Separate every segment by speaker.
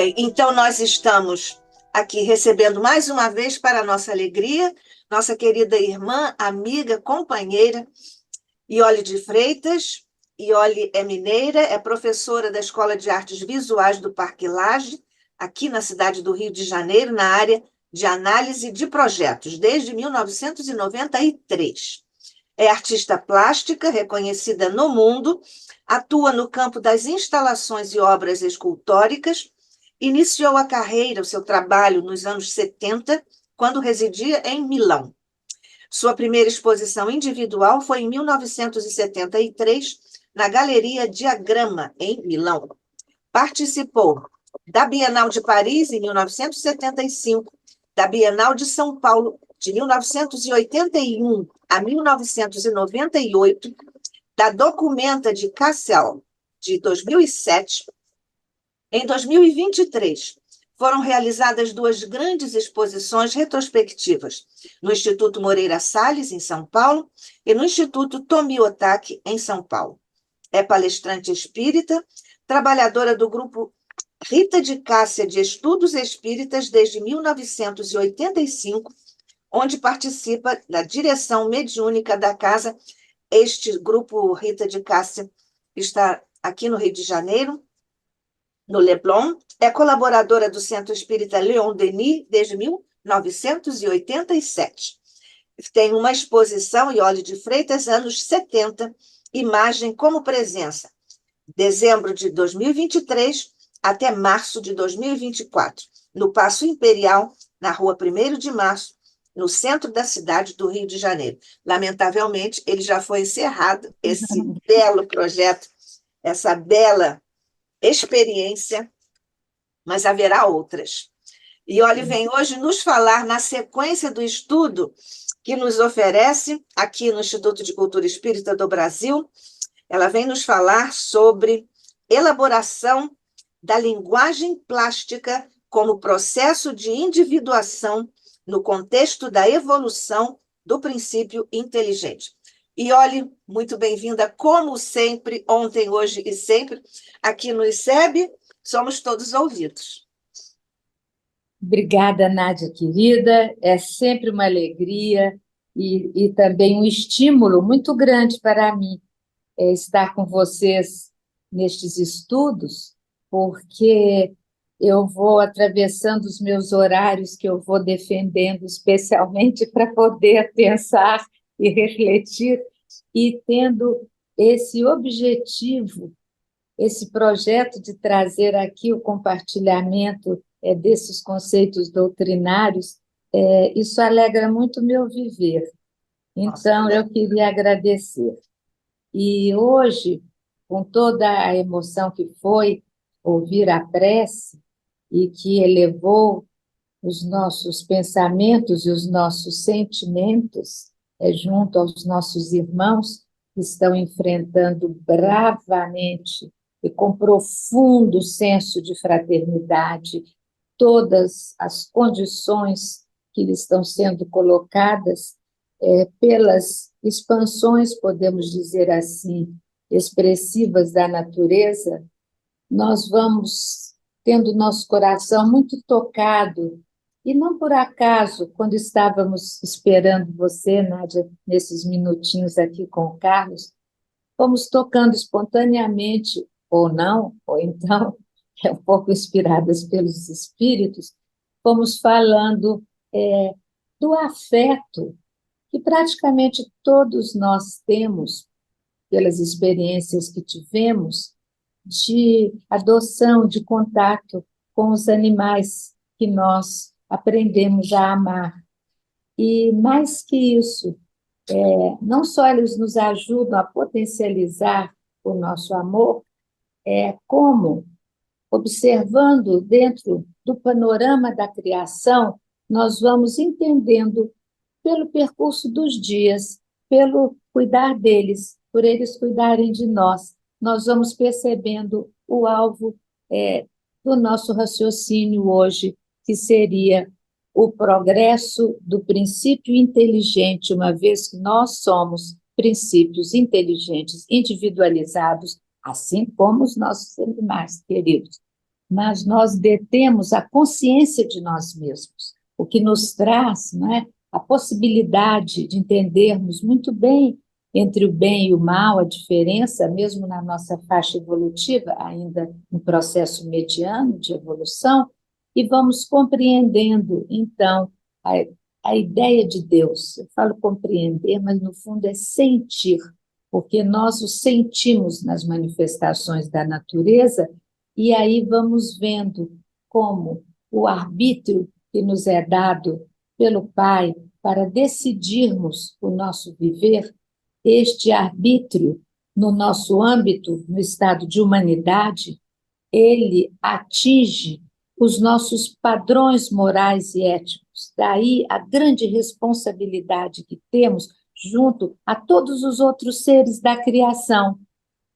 Speaker 1: Bem, então nós estamos aqui recebendo mais uma vez, para a nossa alegria, nossa querida irmã, amiga, companheira, Iole de Freitas. Iole é mineira, é professora da Escola de Artes Visuais do Parque Lage, aqui na cidade do Rio de Janeiro, na área de análise de projetos, desde 1993. É artista plástica, reconhecida no mundo, atua no campo das instalações e obras escultóricas. Iniciou a carreira, o seu trabalho, nos anos 70, quando residia em Milão. Sua primeira exposição individual foi em 1973, na Galeria Diagrama, em Milão. Participou da Bienal de Paris, em 1975, da Bienal de São Paulo, de 1981 a 1998, da Documenta de Kassel, de 2007. Em 2023, foram realizadas duas grandes exposições retrospectivas, no Instituto Moreira Salles, em São Paulo, e no Instituto Tomi Otaki, em São Paulo. É palestrante espírita, trabalhadora do grupo Rita de Cássia de Estudos Espíritas desde 1985, onde participa da direção mediúnica da casa. Este grupo Rita de Cássia está aqui no Rio de Janeiro, no Leblon, é colaboradora do Centro Espírita Leon Denis desde 1987. Tem uma exposição, Iole de Freitas, anos 70, Imagem como Presença, dezembro de 2023 até março de 2024, no Paço Imperial, na rua 1º de Março, no centro da cidade do Rio de Janeiro. Lamentavelmente, ele já foi encerrado, esse belo projeto, essa bela experiência, mas haverá outras. E Iole vem hoje nos falar, na sequência do estudo que nos oferece aqui no Instituto de Cultura Espírita do Brasil, ela vem nos falar sobre elaboração da linguagem plástica como processo de individuação no contexto da evolução do princípio inteligente. Iole, muito bem-vinda, como sempre, ontem, hoje e sempre, aqui no ICEB, somos todos ouvidos.
Speaker 2: Obrigada, Nádia, querida, é sempre uma alegria e também um estímulo muito grande para mim estar com vocês nestes estudos, porque eu vou atravessando os meus horários que eu vou defendendo, especialmente para poder pensar e refletir, e tendo esse objetivo, esse projeto de trazer aqui o compartilhamento desses conceitos doutrinários, isso alegra muito o meu viver. Então, eu queria agradecer. E hoje, com toda a emoção que foi ouvir a prece e que elevou os nossos pensamentos e os nossos sentimentos junto aos nossos irmãos que estão enfrentando bravamente e com profundo senso de fraternidade todas as condições que lhes estão sendo colocadas pelas expansões, podemos dizer assim, expressivas da natureza, nós vamos tendo nosso coração muito tocado. E não por acaso, quando estávamos esperando você, Nádia, nesses minutinhos aqui com o Carlos, fomos tocando espontaneamente, ou não, ou então, um pouco inspiradas pelos espíritos, fomos falando do afeto que praticamente todos nós temos, pelas experiências que tivemos, de adoção, de contato com os animais que nós aprendemos a amar. E mais que isso, não só eles nos ajudam a potencializar o nosso amor, como, observando dentro do panorama da criação, nós vamos entendendo pelo percurso dos dias, pelo cuidar deles, por eles cuidarem de nós, nós vamos percebendo o alvo do nosso raciocínio hoje, que seria o progresso do princípio inteligente, uma vez que nós somos princípios inteligentes, individualizados, assim como os nossos animais queridos. mas nós detemos a consciência de nós mesmos, o que nos traz, não é, a possibilidade de entendermos muito bem entre o bem e o mal, a diferença, mesmo na nossa faixa evolutiva, ainda em processo mediano de evolução, e vamos compreendendo, então, a, a ideia de Deus. Eu falo compreender, mas no fundo é sentir, porque nós o sentimos nas manifestações da natureza, e aí vamos vendo como o arbítrio que nos é dado pelo Pai para decidirmos o nosso viver, este arbítrio, no nosso âmbito, no estado de humanidade, ele atinge os nossos padrões morais e éticos. Daí a grande responsabilidade que temos junto a todos os outros seres da criação,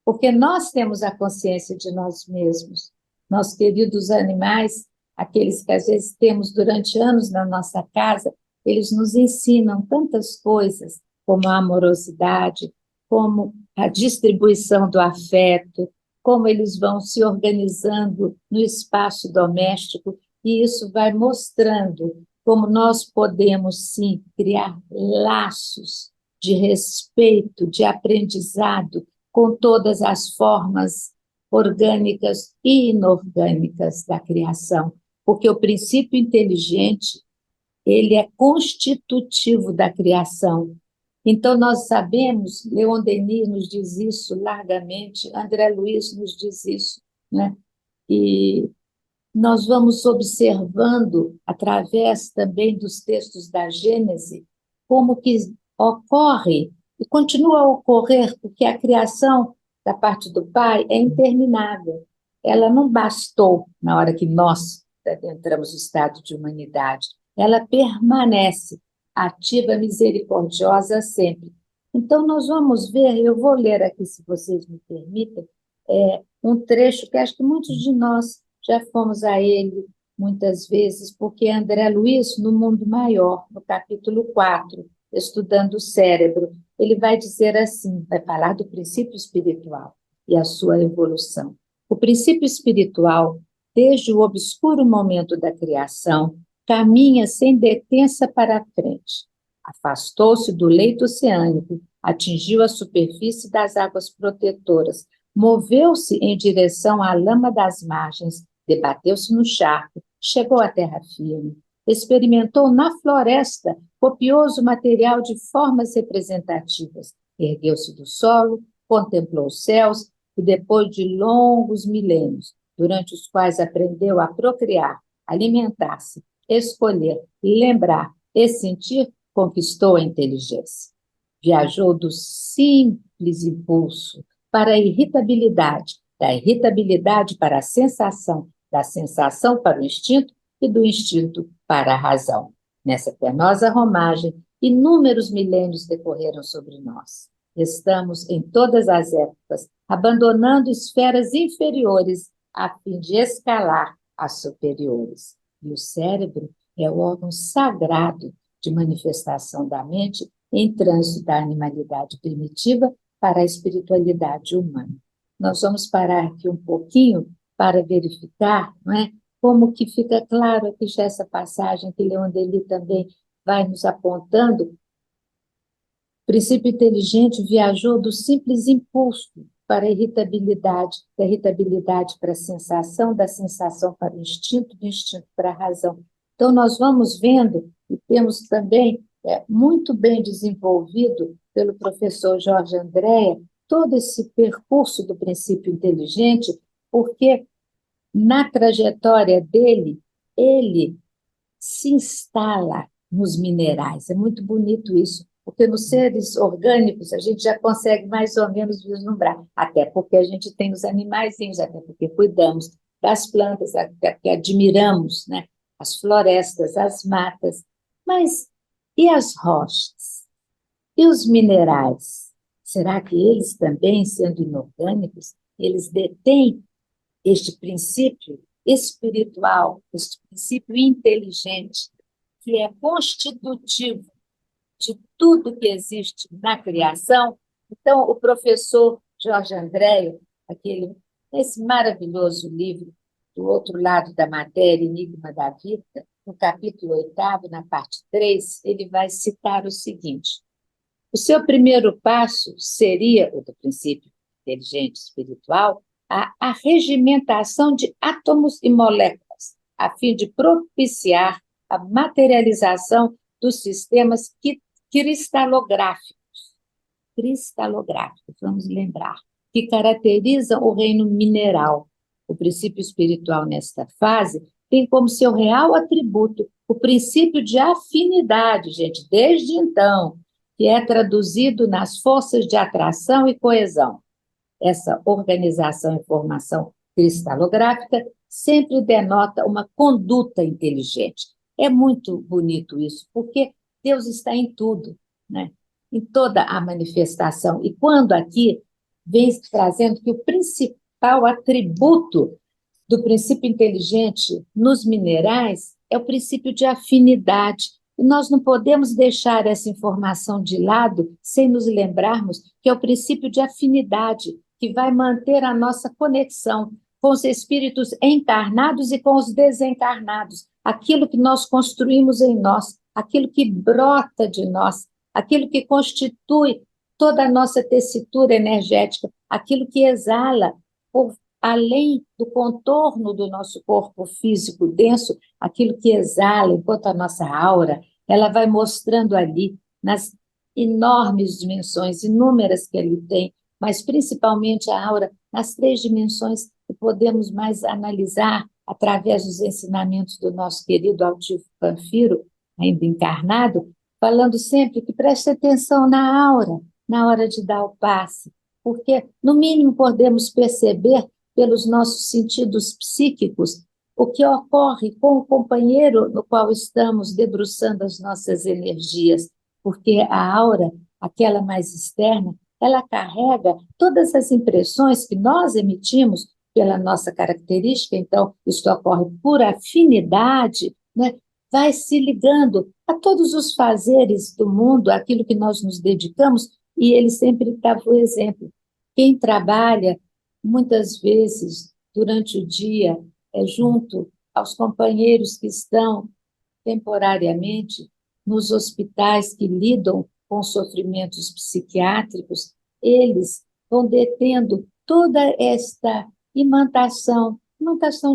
Speaker 2: porque nós temos a consciência de nós mesmos. Nossos queridos animais, aqueles que às vezes temos durante anos na nossa casa, eles nos ensinam tantas coisas, como a amorosidade, como a distribuição do afeto, como eles vão se organizando no espaço doméstico, e isso vai mostrando como nós podemos, sim, criar laços de respeito, de aprendizado, com todas as formas orgânicas e inorgânicas da criação, porque o princípio inteligente, ele é constitutivo da criação. Então, nós sabemos, Leon Denis nos diz isso largamente, André Luiz nos diz isso, né? E nós vamos observando, através também dos textos da Gênese, como que ocorre e continua a ocorrer, porque a criação da parte do Pai é interminável. Ela não bastou na hora que nós entramos no estado de humanidade. Ela permanece ativa, misericordiosa sempre. Então, nós vamos ver, eu vou ler aqui, se vocês me permitem, um trecho que acho que muitos de nós já fomos a ele muitas vezes, porque André Luiz, no Mundo Maior, no capítulo 4, estudando o cérebro, ele vai dizer assim, vai falar do princípio espiritual e a sua evolução. O princípio espiritual, desde o obscuro momento da criação, caminha sem detença para a frente. Afastou-se do leito oceânico, atingiu a superfície das águas protetoras, moveu-se em direção à lama das margens, debateu-se no charco, chegou à terra firme, experimentou na floresta copioso material de formas representativas, ergueu-se do solo, contemplou os céus e, depois de longos milênios, durante os quais aprendeu a procriar, alimentar-se, escolher, lembrar e sentir, conquistou a inteligência. Viajou do simples impulso para a irritabilidade, da irritabilidade para a sensação, da sensação para o instinto e do instinto para a razão. Nessa penosa romagem, inúmeros milênios decorreram sobre nós. Estamos, em todas as épocas, abandonando esferas inferiores a fim de escalar as superiores. E o cérebro é o órgão sagrado de manifestação da mente em trânsito da animalidade primitiva para a espiritualidade humana. Nós vamos parar aqui um pouquinho para verificar, não é, como que fica claro aqui já essa passagem que Leon Denis também vai nos apontando. O princípio inteligente viajou do simples impulso para a irritabilidade, da irritabilidade para a sensação, da sensação para o instinto, do instinto para a razão. Então, nós vamos vendo, e temos também muito bem desenvolvido pelo professor Jorge Andréa, todo esse percurso do princípio inteligente, porque na trajetória dele, ele se instala nos minerais. É muito bonito isso, porque nos seres orgânicos a gente já consegue mais ou menos vislumbrar, até porque a gente tem os animaizinhos, até porque cuidamos das plantas, até porque admiramos, né, as florestas, as matas. Mas e as rochas? E os minerais? Será que eles também, sendo inorgânicos, eles detêm este princípio espiritual, este princípio inteligente, que é constitutivo de tudo que existe na criação? Então, o professor Jorge Andréa, esse maravilhoso livro, do outro lado da matéria, Enigma da Vida, no capítulo 8º, na parte 3, ele vai citar o seguinte: o seu primeiro passo seria, o do princípio inteligente espiritual, a arregimentação de átomos e moléculas, a fim de propiciar a materialização dos sistemas cristalográficos, vamos lembrar, que caracterizam o reino mineral. O princípio espiritual, nesta fase, tem como seu real atributo o princípio de afinidade, gente, desde então, que é traduzido nas forças de atração e coesão. Essa organização e formação cristalográfica sempre denota uma conduta inteligente. É muito bonito isso, porque Deus está em tudo, né? Em toda a manifestação. E quando aqui vem trazendo que o principal atributo do princípio inteligente nos minerais é o princípio de afinidade. E nós não podemos deixar essa informação de lado sem nos lembrarmos que é o princípio de afinidade que vai manter a nossa conexão com os espíritos encarnados e com os desencarnados, aquilo que nós construímos em nós, aquilo que brota de nós, aquilo que constitui toda a nossa tessitura energética, aquilo que exala por além do contorno do nosso corpo físico denso, aquilo que exala enquanto a nossa aura, ela vai mostrando ali, nas enormes dimensões, inúmeras que ele tem, mas principalmente a aura nas 3 dimensões que podemos mais analisar através dos ensinamentos do nosso querido Altivo Panfiro, ainda encarnado, falando sempre que preste atenção na aura, na hora de dar o passe, porque, no mínimo, podemos perceber pelos nossos sentidos psíquicos o que ocorre com o companheiro no qual estamos debruçando as nossas energias, porque a aura, aquela mais externa, ela carrega todas as impressões que nós emitimos pela nossa característica, então, isso ocorre por afinidade, né? Vai se ligando a todos os fazeres do mundo, aquilo que nós nos dedicamos, e ele sempre dava o exemplo. Quem trabalha, muitas vezes, durante o dia, junto aos companheiros que estão temporariamente nos hospitais que lidam com sofrimentos psiquiátricos, eles vão detendo toda esta imantação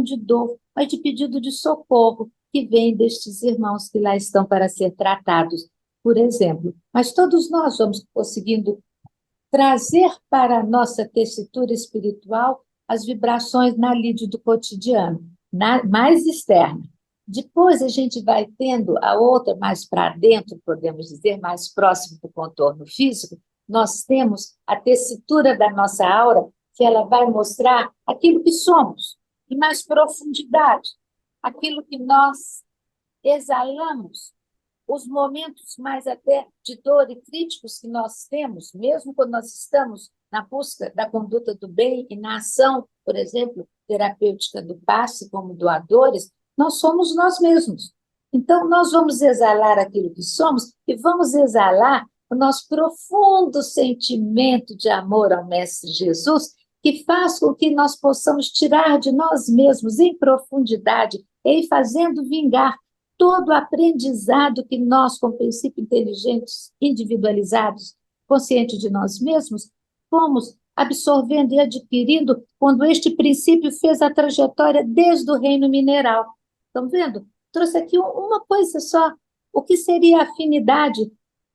Speaker 2: de dor, mas de pedido de socorro, que vem destes irmãos que lá estão para ser tratados, por exemplo. Mas todos nós vamos conseguindo trazer para a nossa tessitura espiritual as vibrações na lide do cotidiano, mais externa. Depois a gente vai tendo a outra mais para dentro, podemos dizer, mais próximo do contorno físico, nós temos a tessitura da nossa aura, que ela vai mostrar aquilo que somos, em mais profundidade, aquilo que nós exalamos, os momentos mais até de dor e críticos que nós temos, mesmo quando nós estamos na busca da conduta do bem e na ação, por exemplo, terapêutica do passe como doadores, nós somos nós mesmos. Então, nós vamos exalar aquilo que somos e vamos exalar o nosso profundo sentimento de amor ao Mestre Jesus, que faz com que nós possamos tirar de nós mesmos em profundidade e fazendo vingar todo o aprendizado que nós, com princípios inteligentes, individualizados, conscientes de nós mesmos, fomos absorvendo e adquirindo quando este princípio fez a trajetória desde o reino mineral. Estão vendo? Trouxe aqui uma coisa só. O que seria a afinidade,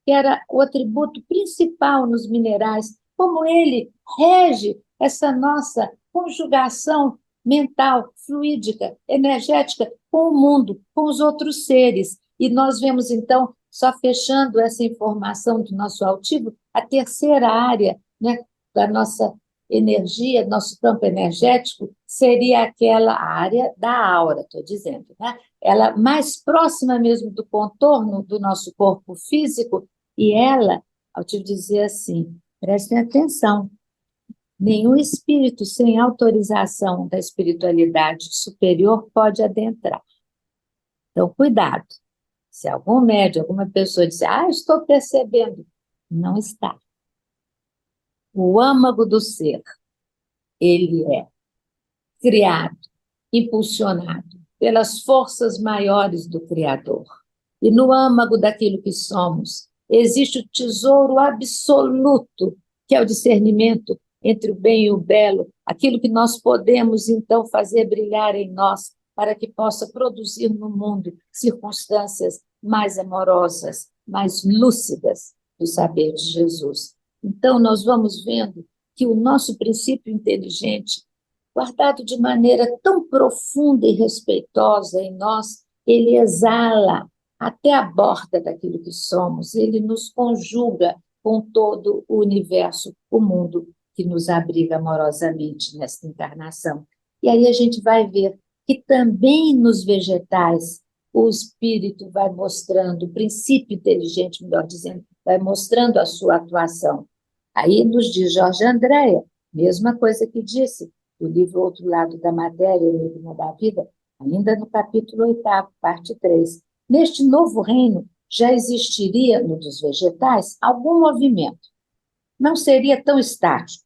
Speaker 2: que era o atributo principal nos minerais, como ele rege essa nossa conjugação mental, fluídica, energética, com o mundo, com os outros seres. E nós vemos, então, só fechando essa informação do nosso altivo, a terceira área, né, da nossa energia, nosso campo energético, seria aquela área da aura, estou dizendo, né? Ela mais próxima mesmo do contorno do nosso corpo físico, e ela, altivo dizer assim, prestem atenção, nenhum espírito sem autorização da espiritualidade superior pode adentrar. Então, cuidado. Se algum médium, alguma pessoa disser, estou percebendo, não está. O âmago do ser, ele é criado impulsionado pelas forças maiores do Criador. E no âmago daquilo que somos, existe o tesouro absoluto, que é o discernimento entre o bem e o belo, aquilo que nós podemos, então, fazer brilhar em nós, para que possa produzir no mundo circunstâncias mais amorosas, mais lúcidas do saber de Jesus. Então, nós vamos vendo que o nosso princípio inteligente, guardado de maneira tão profunda e respeitosa em nós, ele exala até a borda daquilo que somos, ele nos conjuga com todo o universo, o mundo que nos abriga amorosamente nesta encarnação. E aí a gente vai ver que também nos vegetais o espírito vai mostrando, o princípio inteligente, melhor dizendo, vai mostrando a sua atuação. Aí nos diz Jorge Andréa, mesma coisa que disse do livro Outro Lado da Matéria, o Enigma da Vida, ainda no capítulo 8º, parte 3. Neste novo reino já existiria, no dos vegetais, algum movimento. Não seria tão estático.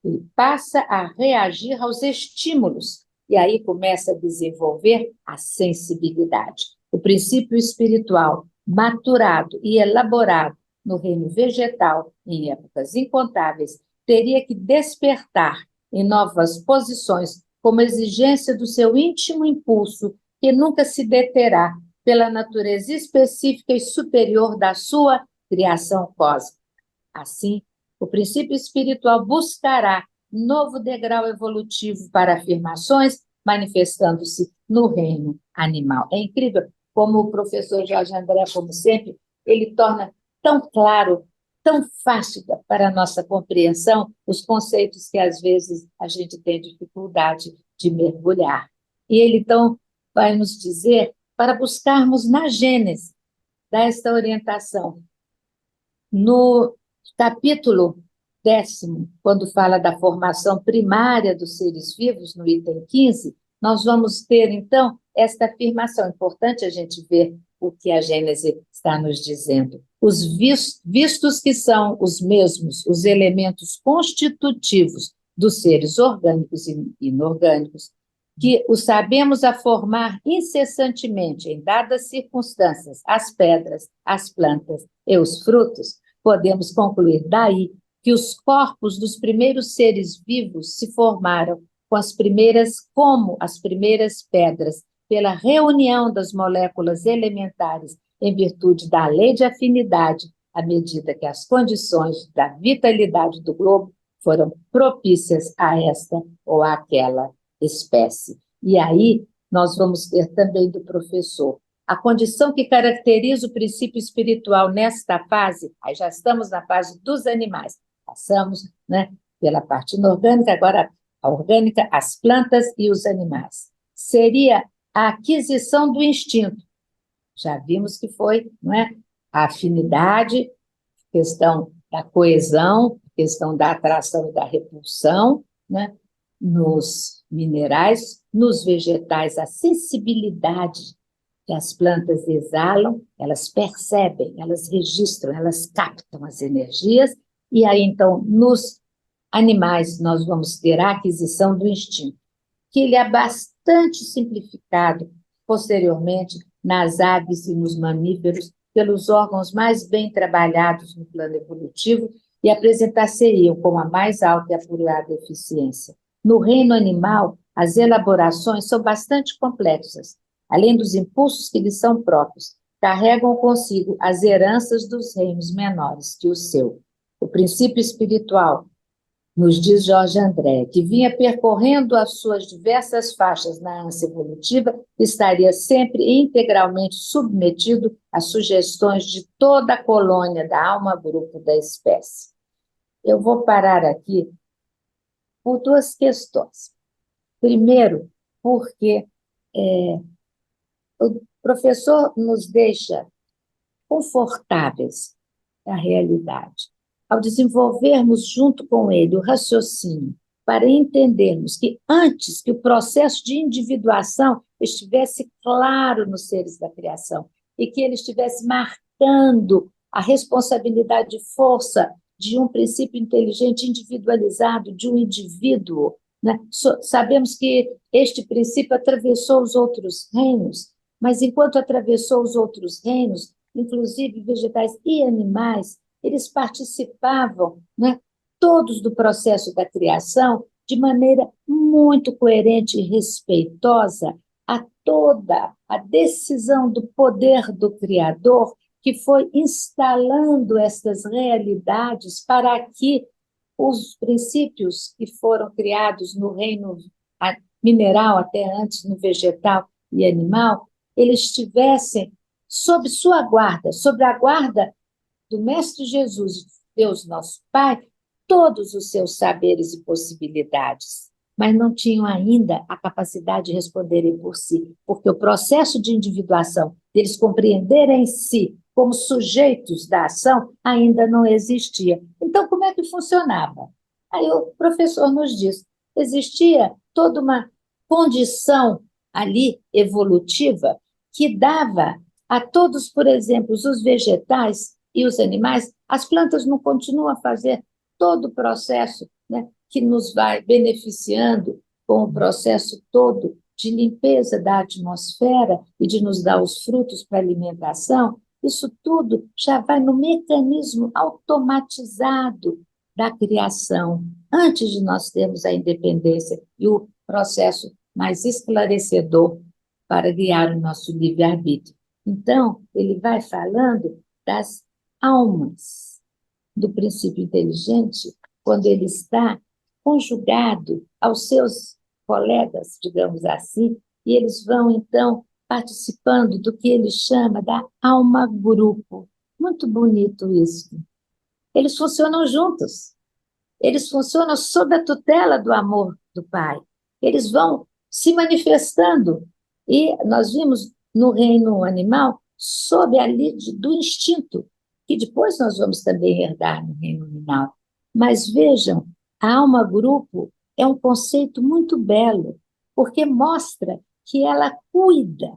Speaker 2: Ele passa a reagir aos estímulos e aí começa a desenvolver a sensibilidade. O princípio espiritual, maturado e elaborado no reino vegetal em épocas incontáveis, teria que despertar em novas posições como exigência do seu íntimo impulso, que nunca se deterá pela natureza específica e superior da sua criação cósmica. Assim, o princípio espiritual buscará novo degrau evolutivo para afirmações, manifestando-se no reino animal. É incrível como o professor Jorge André, como sempre, ele torna tão claro, tão fácil para a nossa compreensão os conceitos que, às vezes, a gente tem dificuldade de mergulhar. E ele, então, vai nos dizer para buscarmos na Gênese desta orientação. No capítulo 10º, quando fala da formação primária dos seres vivos, no item 15, nós vamos ter, então, esta afirmação. É importante a gente ver o que a Gênese está nos dizendo. Os vistos que são os mesmos, os elementos constitutivos dos seres orgânicos e inorgânicos, que os sabemos a formar incessantemente, em dadas circunstâncias, as pedras, as plantas e os frutos, podemos concluir daí que os corpos dos primeiros seres vivos se formaram como as primeiras pedras, pela reunião das moléculas elementares em virtude da lei de afinidade, à medida que as condições da vitalidade do globo foram propícias a esta ou àquela espécie. E aí nós vamos ter também do professor a condição que caracteriza o princípio espiritual nesta fase. Aí já estamos na fase dos animais, passamos, né, pela parte inorgânica, agora a orgânica, as plantas e os animais. Seria a aquisição do instinto. Já vimos que foi, não é, a afinidade, questão da coesão, questão da atração e da repulsão, né? Nos minerais, nos vegetais, a sensibilidade que as plantas exalam, elas percebem, elas registram, elas captam as energias, e aí, então, nos animais, nós vamos ter a aquisição do instinto, que ele é bastante simplificado posteriormente nas aves e nos mamíferos, pelos órgãos mais bem trabalhados no plano evolutivo e apresentar-se-iam com a mais alta e apurada eficiência. No reino animal, as elaborações são bastante complexas. Além dos impulsos que lhes são próprios, carregam consigo as heranças dos reinos menores que o seu. O princípio espiritual, nos diz Jorge André, que vinha percorrendo as suas diversas faixas na ânsia evolutiva, estaria sempre integralmente submetido às sugestões de toda a colônia da alma bruta da espécie. Eu vou parar aqui por duas questões. Primeiro, porque o professor nos deixa confortáveis à realidade. Ao desenvolvermos junto com ele o raciocínio para entendermos que antes que o processo de individuação estivesse claro nos seres da criação e que ele estivesse marcando a responsabilidade de força de um princípio inteligente individualizado, de um indivíduo, né? Sabemos que este princípio atravessou os outros reinos, mas enquanto atravessou os outros reinos, inclusive vegetais e animais, eles participavam, né, todos do processo da criação de maneira muito coerente e respeitosa a toda a decisão do poder do Criador, que foi instalando estas realidades para que os princípios que foram criados no reino mineral, até antes no vegetal e animal, eles estivessem sob sua guarda, sob a guarda do Mestre Jesus, Deus nosso Pai, todos os seus saberes e possibilidades, mas não tinham ainda a capacidade de responderem por si, porque o processo de individuação, deles compreenderem si como sujeitos da ação, ainda não existia. Então, como é que funcionava? Aí o professor nos diz, existia toda uma condição ali evolutiva que dava a todos, por exemplo, os vegetais e os animais, as plantas não continuam a fazer todo o processo, né, que nos vai beneficiando com o processo todo de limpeza da atmosfera e de nos dar os frutos para alimentação, isso tudo já vai no mecanismo automatizado da criação, antes de nós termos a independência e o processo mais esclarecedor para guiar o nosso livre-arbítrio. Então, ele vai falando das almas do princípio inteligente, quando ele está conjugado aos seus colegas, digamos assim, e eles vão, então, participando do que ele chama da alma-grupo. Muito bonito isso. Eles funcionam juntos, eles funcionam sob a tutela do amor do Pai. Eles vão se manifestando. E nós vimos no reino animal, sob a lide do instinto, que depois nós vamos também herdar no reino animal. Mas vejam, a alma-grupo é um conceito muito belo, porque mostra que ela cuida,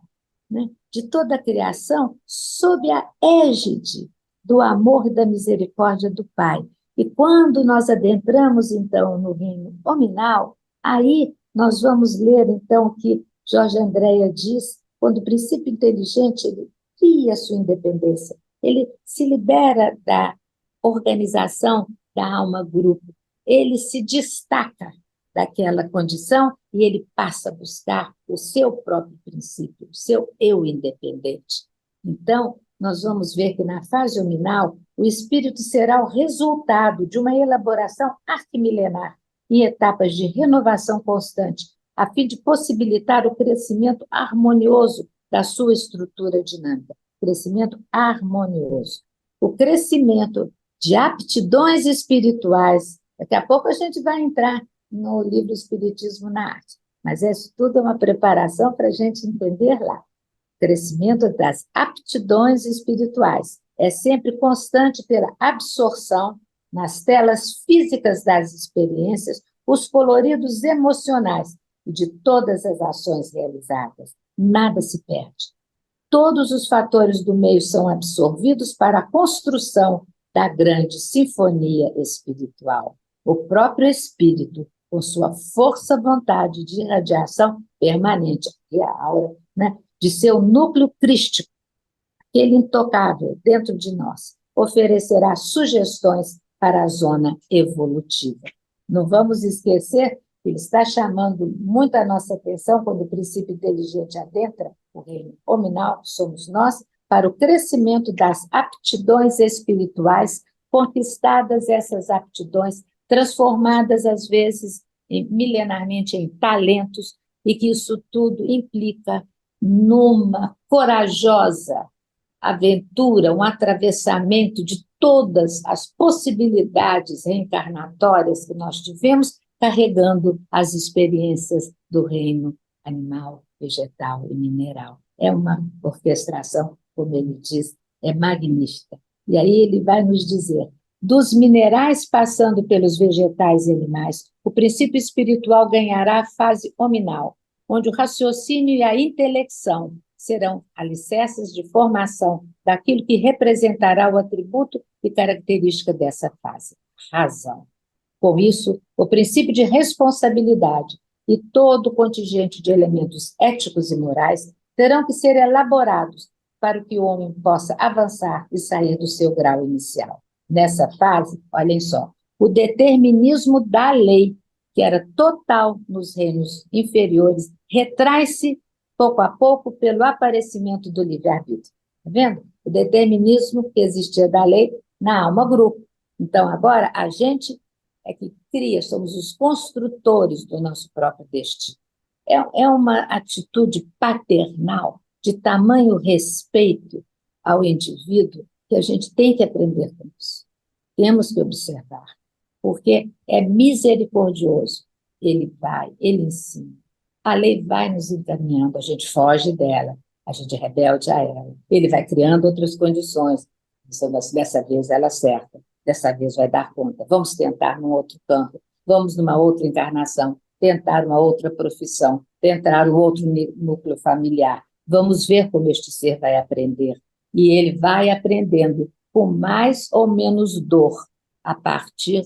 Speaker 2: né, de toda a criação sob a égide do amor e da misericórdia do Pai. E quando nós adentramos, então, no reino nominal, aí nós vamos ler, então, o que Jorge Andréa diz, quando o princípio inteligente ele cria a sua independência, ele se libera da organização da alma-grupo, ele se destaca daquela condição e ele passa a buscar o seu próprio princípio, o seu eu independente. Então, nós vamos ver que na fase nominal, o espírito será o resultado de uma elaboração arquimilenar em etapas de renovação constante, a fim de possibilitar o crescimento harmonioso da sua estrutura dinâmica. Crescimento harmonioso. O crescimento de aptidões espirituais. Daqui a pouco a gente vai entrar no livro Espiritismo na Arte, mas isso tudo é uma preparação para a gente entender lá. Crescimento das aptidões espirituais é sempre constante pela absorção nas telas físicas das experiências, os coloridos emocionais e de todas as ações realizadas. Nada se perde. Todos os fatores do meio são absorvidos para a construção da grande sinfonia espiritual. O próprio espírito, com sua força, vontade de irradiação permanente, que é a aura, né, de seu núcleo crístico, aquele intocável dentro de nós, oferecerá sugestões para a zona evolutiva. Não vamos esquecer que ele está chamando muito a nossa atenção quando o princípio inteligente adentra o reino nominal, que somos nós, para o crescimento das aptidões espirituais, conquistadas essas aptidões, transformadas às vezes milenarmente em talentos, e que isso tudo implica numa corajosa aventura, um atravessamento de todas as possibilidades reencarnatórias que nós tivemos, carregando as experiências do reino animal, vegetal e mineral. É uma orquestração, como ele diz, é magnífica. E aí ele vai nos dizer, dos minerais passando pelos vegetais e animais, o princípio espiritual ganhará a fase hominal, onde o raciocínio e a intelecção serão alicerces de formação daquilo que representará o atributo e característica dessa fase, razão. Com isso, o princípio de responsabilidade e todo o contingente de elementos éticos e morais terão que ser elaborados para que o homem possa avançar e sair do seu grau inicial. Nessa fase, olhem só, o determinismo da lei, que era total nos reinos inferiores, retrai-se pouco a pouco pelo aparecimento do livre-arbítrio. Está vendo? O determinismo que existia da lei na alma-grupo. Então, agora, a gente é que cria, somos os construtores do nosso próprio destino. É uma atitude paternal, de tamanho respeito ao indivíduo, que a gente tem que aprender com isso. Temos que observar, porque é misericordioso. Ele vai, ele ensina. A lei vai nos encaminhando, a gente foge dela, a gente é rebelde a ela. Ele vai criando outras condições. Dessa vez ela acerta, dessa vez vai dar conta. Vamos tentar num outro campo, vamos numa outra encarnação, tentar uma outra profissão, tentar um outro núcleo familiar. Vamos ver como este ser vai aprender. E ele vai aprendendo com mais ou menos dor, a partir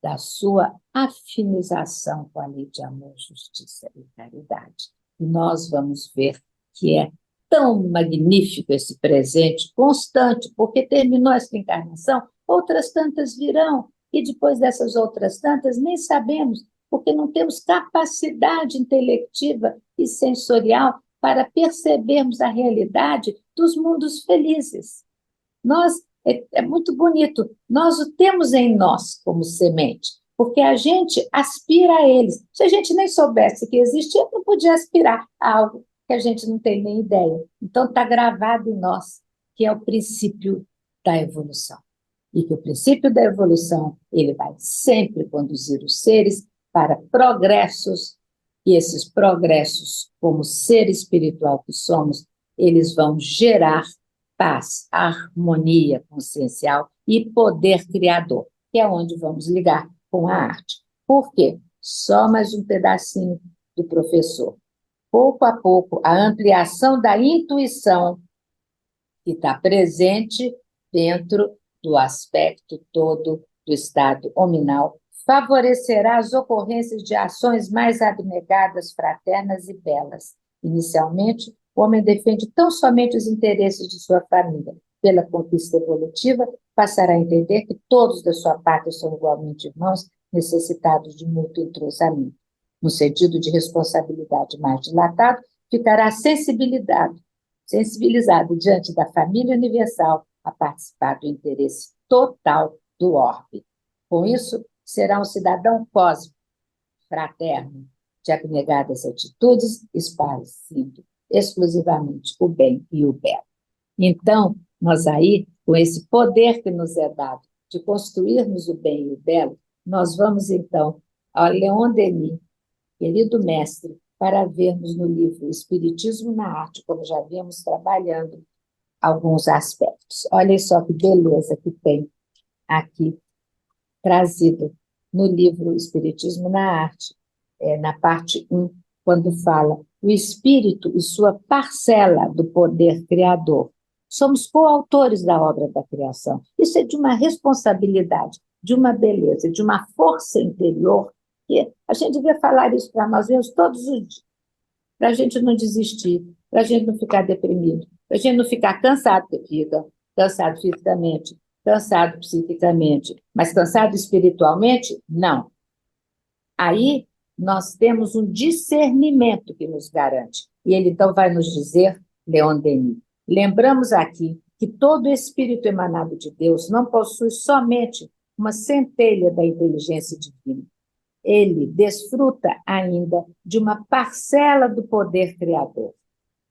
Speaker 2: da sua afinização com a lei de amor, justiça e caridade. E nós vamos ver que é tão magnífico esse presente constante, porque terminou esta encarnação, outras tantas virão, e depois dessas outras tantas nem sabemos, porque não temos capacidade intelectiva e sensorial para percebermos a realidade dos mundos felizes. É muito bonito, nós o temos em nós como semente, porque a gente aspira a eles. Se a gente nem soubesse que existia, não podia aspirar a algo que a gente não tem nem ideia. Então, está gravado em nós, que é o princípio da evolução. E que o princípio da evolução, ele vai sempre conduzir os seres para progressos, e esses progressos, como ser espiritual que somos, eles vão gerar paz, harmonia consciencial e poder criador, que é onde vamos ligar com a arte. Por quê? Só mais um pedacinho do professor. Pouco a pouco, a ampliação da intuição que está presente dentro do aspecto todo do estado hominal favorecerá as ocorrências de ações mais abnegadas, fraternas e belas. Inicialmente, o homem defende tão somente os interesses de sua família. Pela conquista evolutiva, passará a entender que todos da sua pátria são igualmente irmãos, necessitados de mútuo entrosamento. No sentido de responsabilidade mais dilatado, ficará sensibilizado diante da família universal a participar do interesse total do orbe. Com isso, será um cidadão cósmico, fraterno, de abnegadas atitudes, esparcindo exclusivamente o bem e o belo. Então, nós aí, com esse poder que nos é dado de construirmos o bem e o belo, nós vamos, então, ao Leon Denis, querido mestre, para vermos no livro Espiritismo na Arte, como já vimos trabalhando alguns aspectos. Olhem só que beleza que tem aqui trazido no livro Espiritismo na Arte, na parte 1, quando fala o espírito e sua parcela do poder criador. Somos coautores da obra da criação. Isso é de uma responsabilidade, de uma beleza, de uma força interior, que a gente devia falar isso para nós mesmos todos os dias, para a gente não desistir, para a gente não ficar deprimido, para a gente não ficar cansado, porque fica cansado fisicamente, cansado psiquicamente, mas cansado espiritualmente, não. Aí nós temos um discernimento que nos garante. E ele então vai nos dizer, Leon Denis, lembramos aqui que todo espírito emanado de Deus não possui somente uma centelha da inteligência divina. Ele desfruta ainda de uma parcela do poder criador.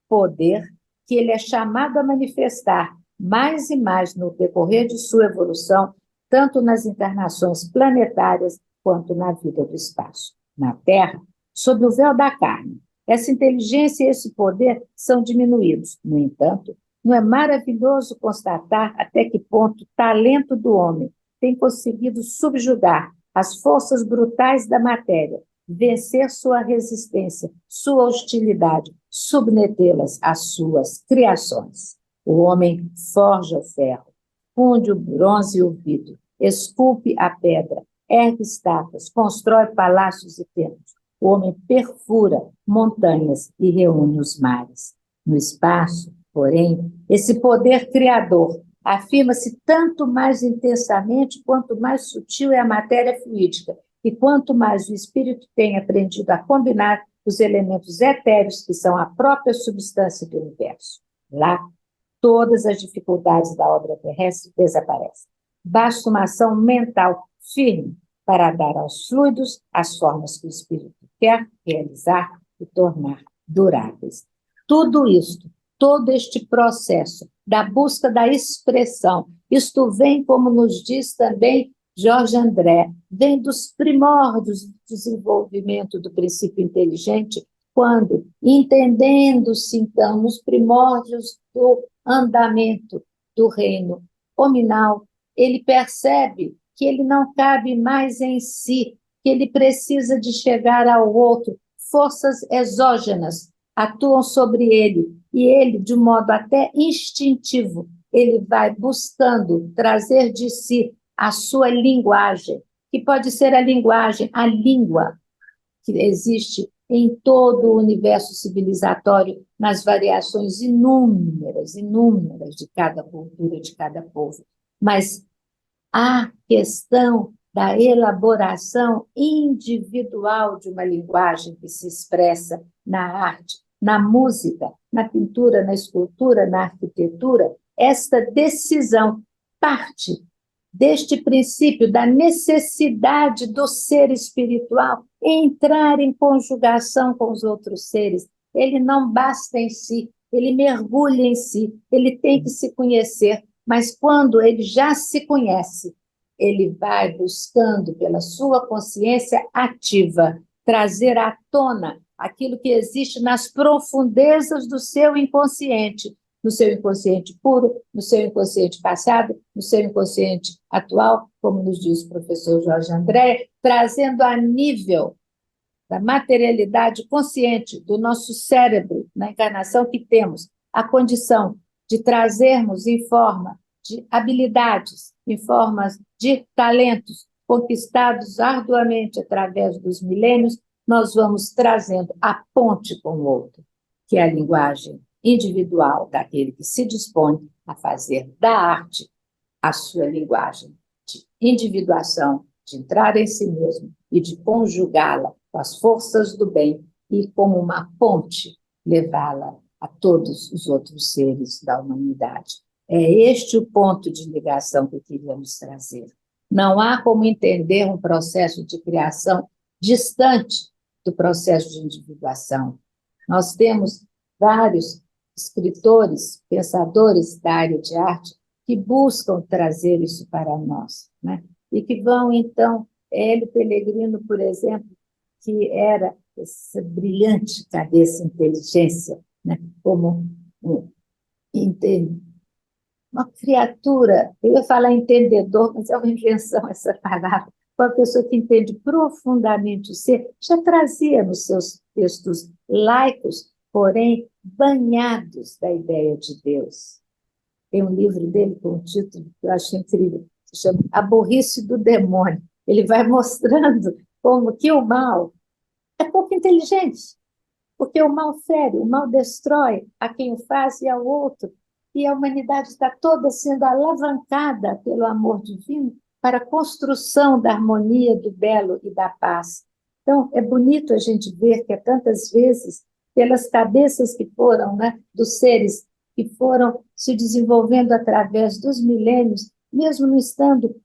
Speaker 2: Poder que ele é chamado a manifestar mais e mais no decorrer de sua evolução, tanto nas encarnações planetárias quanto na vida do espaço. Na Terra, sob o véu da carne, essa inteligência e esse poder são diminuídos. No entanto, não é maravilhoso constatar até que ponto o talento do homem tem conseguido subjugar as forças brutais da matéria, vencer sua resistência, sua hostilidade, submetê-las às suas criações. O homem forja o ferro, funde o bronze e o vidro, esculpe a pedra, ergue estátuas, constrói palácios e templos. O homem perfura montanhas e reúne os mares. No espaço, porém, esse poder criador afirma-se tanto mais intensamente quanto mais sutil é a matéria fluídica e quanto mais o espírito tem aprendido a combinar os elementos etéreos que são a própria substância do universo. Lá, todas as dificuldades da obra terrestre desaparecem. Basta uma ação mental firme para dar aos fluidos as formas que o espírito quer realizar e tornar duráveis. Tudo isto, todo este processo da busca da expressão, isto vem, como nos diz também Jorge André, vem dos primórdios do desenvolvimento do princípio inteligente, quando, entendendo-se, então, nos primórdios do andamento do reino hominal, ele percebe que ele não cabe mais em si, que ele precisa de chegar ao outro. Forças exógenas atuam sobre ele, e ele, de modo até instintivo, ele vai buscando trazer de si a sua linguagem, que pode ser a linguagem, a língua que existe em todo o universo civilizatório, nas variações inúmeras, inúmeras de cada cultura, de cada povo. Mas a questão da elaboração individual de uma linguagem que se expressa na arte, na música, na pintura, na escultura, na arquitetura, esta decisão parte deste princípio da necessidade do ser espiritual entrar em conjugação com os outros seres. Ele não basta em si, ele mergulha em si, ele tem que se conhecer, mas quando ele já se conhece, ele vai buscando, pela sua consciência ativa, trazer à tona aquilo que existe nas profundezas do seu inconsciente, no seu inconsciente puro, no seu inconsciente passado, no seu inconsciente atual, como nos diz o professor Jorge André, trazendo a nível da materialidade consciente do nosso cérebro, na encarnação que temos, a condição de trazermos em forma de habilidades, em forma de talentos conquistados arduamente através dos milênios, nós vamos trazendo a ponte com o outro, que é a linguagem individual daquele que se dispõe a fazer da arte a sua linguagem de individuação, de entrar em si mesmo e de conjugá-la com as forças do bem e, como uma ponte, levá-la a todos os outros seres da humanidade. É este o ponto de ligação que queríamos trazer. Não há como entender um processo de criação distante do processo de individuação. Nós temos vários escritores, pensadores da área de arte que buscam trazer isso para nós, né? E que vão, então, Hélio Pellegrino, por exemplo, que era essa brilhante cabeça, inteligência, né? Como uma criatura, eu ia falar entendedor, mas é uma invenção essa palavra, uma pessoa que entende profundamente o ser, já trazia nos seus textos laicos, porém banhados da ideia de Deus. Tem um livro dele com um título que eu acho incrível, se chama A Burrice do Demônio. Ele vai mostrando como que o mal é pouco inteligente, porque o mal fere, o mal destrói a quem o faz e ao outro, e a humanidade está toda sendo alavancada pelo amor divino para a construção da harmonia, do belo e da paz. Então, é bonito a gente ver que, tantas vezes, pelas cabeças que foram, né, dos seres que foram se desenvolvendo através dos milênios, mesmo não estando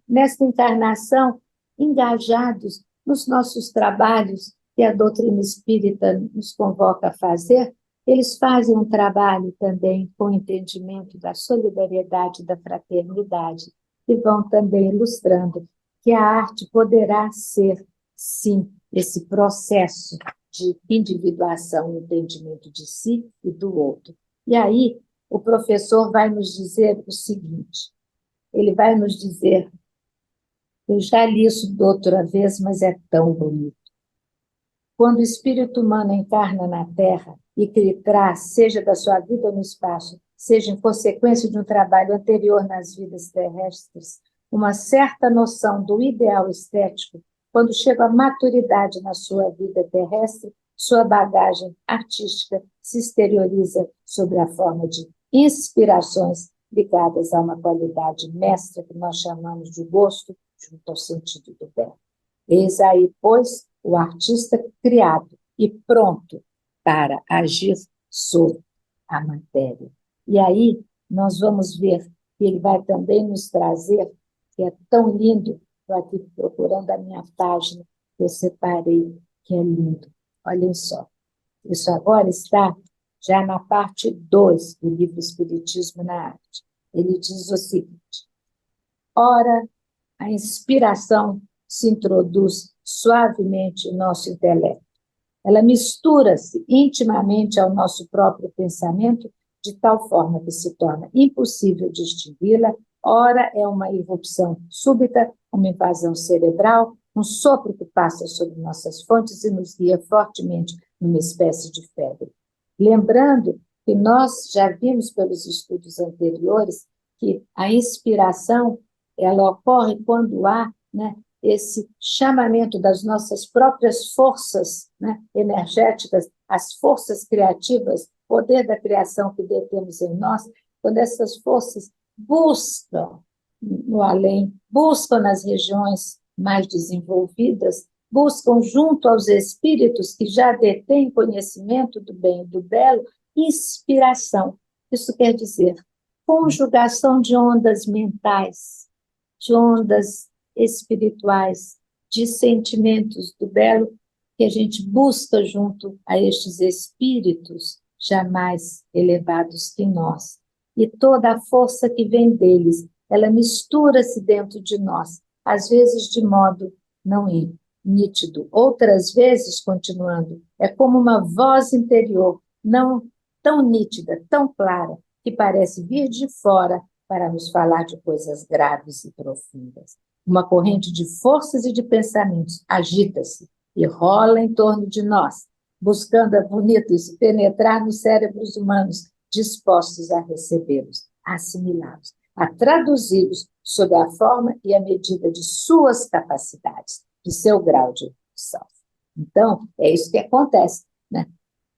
Speaker 2: nesta encarnação, engajados nos nossos trabalhos que a doutrina espírita nos convoca a fazer, eles fazem um trabalho também com entendimento da solidariedade, da fraternidade, e vão também ilustrando que a arte poderá ser, sim, esse processo de individuação, entendimento de si e do outro. E aí, o professor vai nos dizer o seguinte, ele vai nos dizer, eu já li isso da outra vez, mas é tão bonito. Quando o espírito humano encarna na Terra e que traz, seja da sua vida no espaço, seja em consequência de um trabalho anterior nas vidas terrestres, uma certa noção do ideal estético, quando chega à maturidade na sua vida terrestre, sua bagagem artística se exterioriza sob a forma de inspirações ligadas a uma qualidade mestra que nós chamamos de gosto, junto ao sentido do bem. Eis aí, pois, o artista criado e pronto para agir sobre a matéria. E aí nós vamos ver que ele vai também nos trazer, que é tão lindo, estou aqui procurando a minha página, que eu separei, que é lindo. Olhem só, isso agora está já na parte 2 do livro Espiritismo na Arte. Ele diz o seguinte: ora, a inspiração se introduz suavemente em nosso intelecto. Ela mistura-se intimamente ao nosso próprio pensamento, de tal forma que se torna impossível distingui-la. Ora, é uma irrupção súbita, uma invasão cerebral, um sopro que passa sobre nossas fontes e nos guia fortemente numa espécie de febre. Lembrando que nós já vimos pelos estudos anteriores que a inspiração ela ocorre quando há, né, esse chamamento das nossas próprias forças, né, energéticas, as forças criativas, poder da criação que detemos em nós, quando essas forças buscam no além, buscam nas regiões mais desenvolvidas, buscam junto aos espíritos que já detêm conhecimento do bem e do belo, inspiração. Isso quer dizer conjugação de ondas mentais, de ondas espirituais, de sentimentos do belo que a gente busca junto a estes espíritos jamais elevados que nós. E toda a força que vem deles, ela mistura-se dentro de nós, às vezes de modo não nítido, outras vezes, continuando, é como uma voz interior, não tão nítida, tão clara, que parece vir de fora para nos falar de coisas graves e profundas. Uma corrente de forças e de pensamentos agita-se e rola em torno de nós, buscando, é bonito isso, penetrar nos cérebros humanos, dispostos a recebê-los, a assimilá-los, a traduzi-los sob a forma e a medida de suas capacidades, de seu grau de evolução. Então, é isso que acontece, né?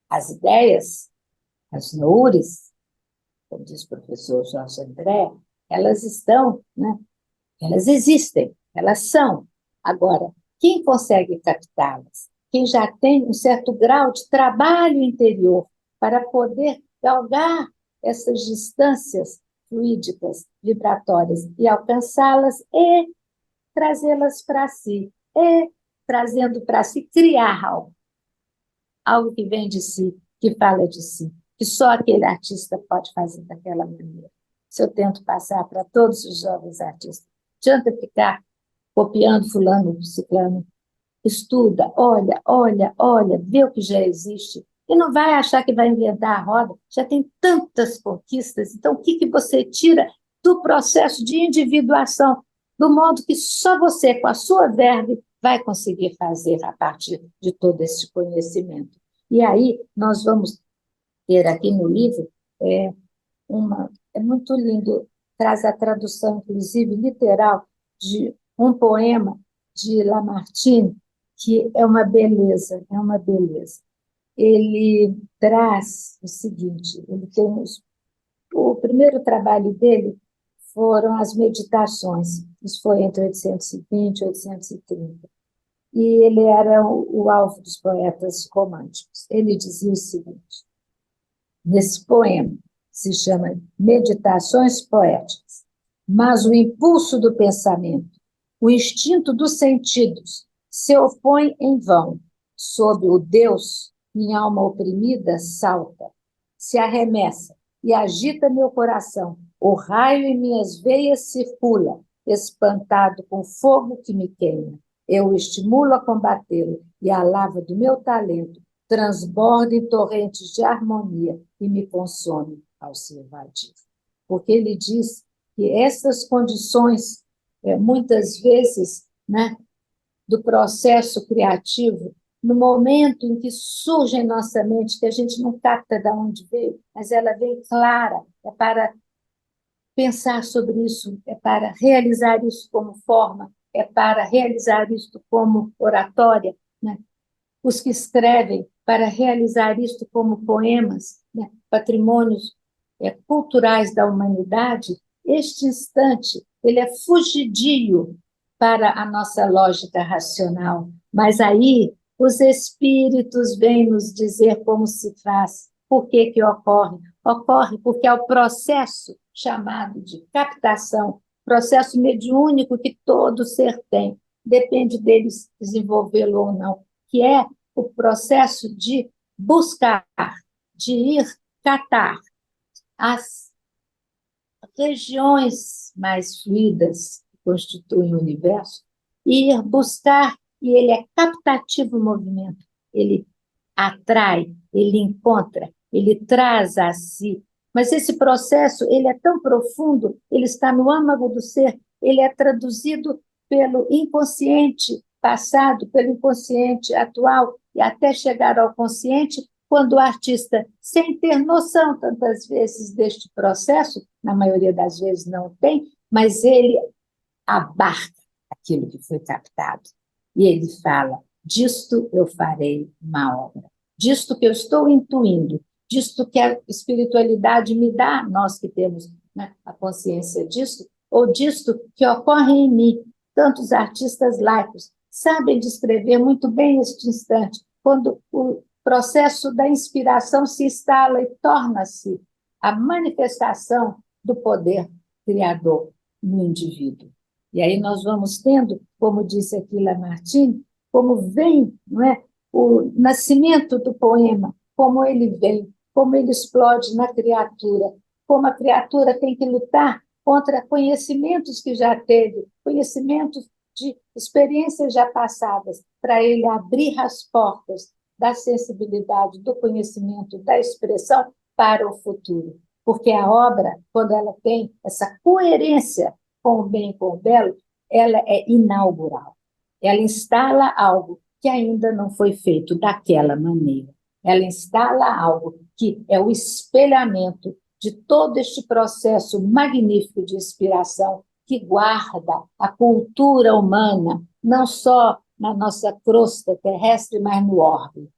Speaker 2: As ideias, as noures, como diz o professor Jorge André, elas estão, né? Elas existem, elas são. Agora, quem consegue captá-las? Quem já tem um certo grau de trabalho interior para poder galgar essas distâncias fluídicas, vibratórias, e alcançá-las e trazê-las para si, e trazendo para si, criar algo que vem de si, que fala de si, que só aquele artista pode fazer daquela maneira. Se eu tento passar para todos os jovens artistas, não adianta ficar copiando fulano, ciclano. Estuda, olha, olha, olha, vê o que já existe. E não vai achar que vai inventar a roda, já tem tantas conquistas. Então, o que você tira do processo de individuação, do modo que só você, com a sua verve, vai conseguir fazer a partir de todo esse conhecimento. E aí, nós vamos ter aqui no livro, é muito lindo, traz a tradução, inclusive, literal, de um poema de Lamartine, que é uma beleza, é uma beleza. Ele traz o seguinte, ele tem o primeiro trabalho dele foram as meditações, isso foi entre 820 e 830, e ele era o alvo dos poetas românticos. Ele dizia o seguinte, nesse poema, se chama Meditações Poéticas, mas o impulso do pensamento, o instinto dos sentidos, se opõe em vão. Sob o Deus, minha alma oprimida salta, se arremessa e agita meu coração. O raio em minhas veias circula, espantado com o fogo que me queima. Eu o estimulo a combatê-lo e a lava do meu talento transborda em torrentes de harmonia e me consome ao se evadir. Porque ele diz que essas condições, muitas vezes, né, do processo criativo, no momento em que surge em nossa mente, que a gente não capta de onde veio, mas ela vem clara, é para pensar sobre isso, é para realizar isso como forma, é para realizar isso como oratória, né? Os que escrevem para realizar isto como poemas, né? Patrimônios culturais da humanidade, este instante ele é fugidio para a nossa lógica racional, mas aí os espíritos vêm nos dizer como se faz, por que que ocorre. Ocorre porque é o processo chamado de captação, processo mediúnico que todo ser tem, depende deles desenvolvê-lo ou não, que é o processo de buscar, de ir catar as regiões mais fluidas que constituem o universo e ir buscar, e ele é captativo o movimento, ele atrai, ele encontra, ele traz a si. Mas esse processo ele é tão profundo, ele está no âmago do ser, ele é traduzido pelo inconsciente passado, pelo inconsciente atual, e até chegar ao consciente, quando o artista, sem ter noção tantas vezes deste processo, na maioria das vezes não tem, mas ele abarca aquilo que foi captado. E ele fala: disto eu farei uma obra, disto que eu estou intuindo, disto que a espiritualidade me dá, nós que temos, né, a consciência disto, ou disto que ocorre em mim. Tantos artistas laicos sabem descrever muito bem este instante, quando o processo da inspiração se instala e torna-se a manifestação do poder criador no indivíduo. E aí nós vamos tendo, como disse aqui Lamartine, como vem, não é, o nascimento do poema, como ele vem, como ele explode na criatura, como a criatura tem que lutar contra conhecimentos que já teve, conhecimentos de experiências já passadas, para ele abrir as portas da sensibilidade, do conhecimento, da expressão para o futuro. Porque a obra, quando ela tem essa coerência com o bem e com o belo, ela é inaugural. Ela instala algo que ainda não foi feito daquela maneira. Ela instala algo que é o espelhamento de todo este processo magnífico de inspiração que guarda a cultura humana, não só na nossa crosta terrestre, mas no orbe.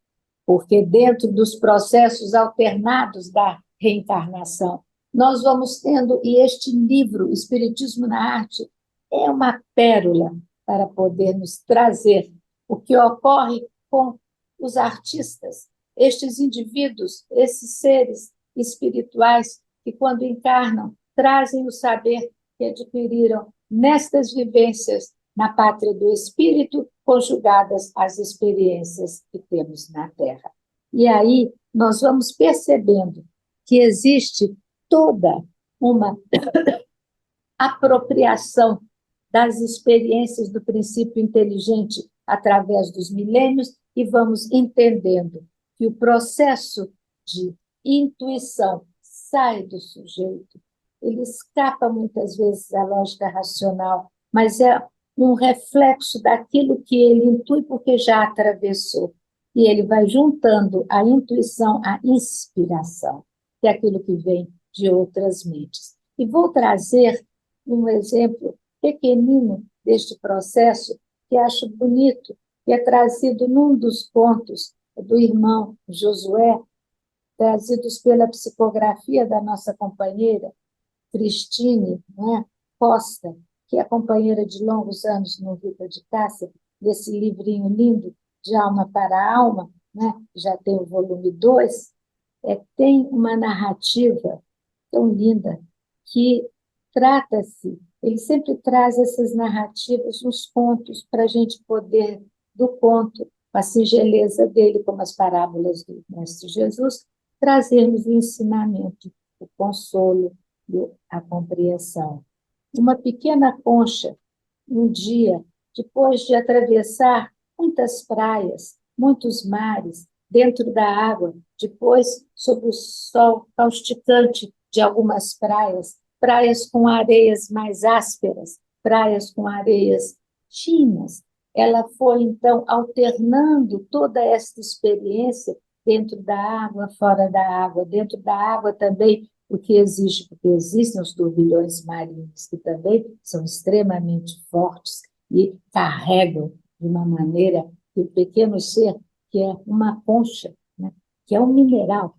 Speaker 2: Porque dentro dos processos alternados da reencarnação, nós vamos tendo, e este livro, Espiritismo na Arte, é uma pérola para poder nos trazer o que ocorre com os artistas, estes indivíduos, esses seres espirituais que, quando encarnam, trazem o saber que adquiriram nestas vivências na pátria do espírito, conjugadas às experiências que temos na Terra. E aí nós vamos percebendo que existe toda uma apropriação das experiências do princípio inteligente através dos milênios e vamos entendendo que o processo de intuição sai do sujeito, ele escapa muitas vezes à lógica racional, mas é um reflexo daquilo que ele intui porque já atravessou. E ele vai juntando a intuição à inspiração, que é aquilo que vem de outras mentes. E vou trazer um exemplo pequenino deste processo que acho bonito, que é trazido num dos contos do irmão Josué, trazidos pela psicografia da nossa companheira, Cristine, né, Costa, que é companheira de longos anos no Rita de Cássia, desse livrinho lindo, De Alma para Alma, né, já tem o volume 2, tem uma narrativa tão linda que trata-se, ele sempre traz essas narrativas, uns contos, para a gente poder, do conto, com a singeleza dele, como as parábolas do Mestre Jesus, trazermos o ensinamento, o consolo, a compreensão. Uma pequena concha, um dia, depois de atravessar muitas praias, muitos mares, dentro da água, depois sob o sol causticante de algumas praias, praias com areias mais ásperas, praias com areias finas. Ela foi, então, alternando toda esta experiência dentro da água, fora da água, dentro da água também, o que existe, porque existem os turbilhões marinhos, que também são extremamente fortes e carregam de uma maneira que o pequeno ser, que é uma concha, né, que é um mineral,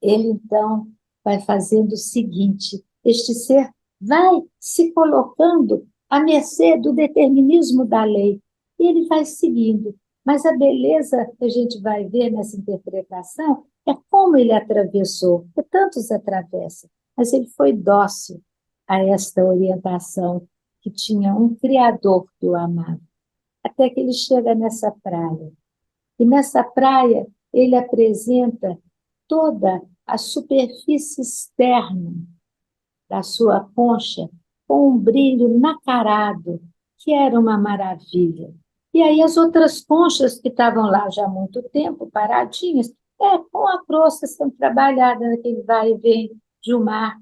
Speaker 2: ele então vai fazendo o seguinte: este ser vai se colocando à mercê do determinismo da lei, e ele vai seguindo. Mas a beleza que a gente vai ver nessa interpretação é como ele atravessou, porque tantos atravessam, mas ele foi dócil a esta orientação que tinha um Criador que o amava, até que ele chega nessa praia. E nessa praia ele apresenta toda a superfície externa da sua concha com um brilho nacarado, que era uma maravilha. E aí as outras conchas que estavam lá já há muito tempo, paradinhas, com a crosta sendo trabalhada naquele vai e vem de um mar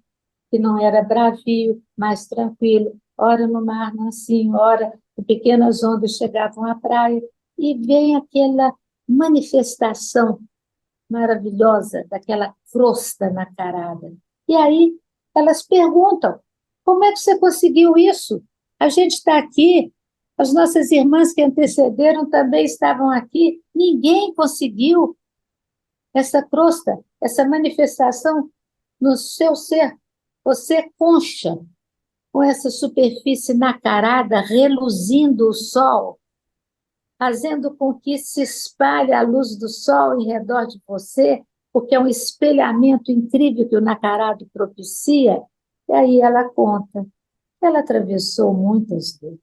Speaker 2: que não era bravio, mais tranquilo, ora no mar mansinho, ora em pequenas ondas chegavam à praia, e vem aquela manifestação maravilhosa daquela crosta nacarada. E aí elas perguntam: como é que você conseguiu isso? A gente está aqui, as nossas irmãs que antecederam também estavam aqui, ninguém conseguiu essa crosta, essa manifestação no seu ser. Você concha, com essa superfície nacarada, reluzindo o sol, fazendo com que se espalhe a luz do sol em redor de você, porque é um espelhamento incrível que o nacarado propicia. E aí ela conta que ela atravessou muitas vezes,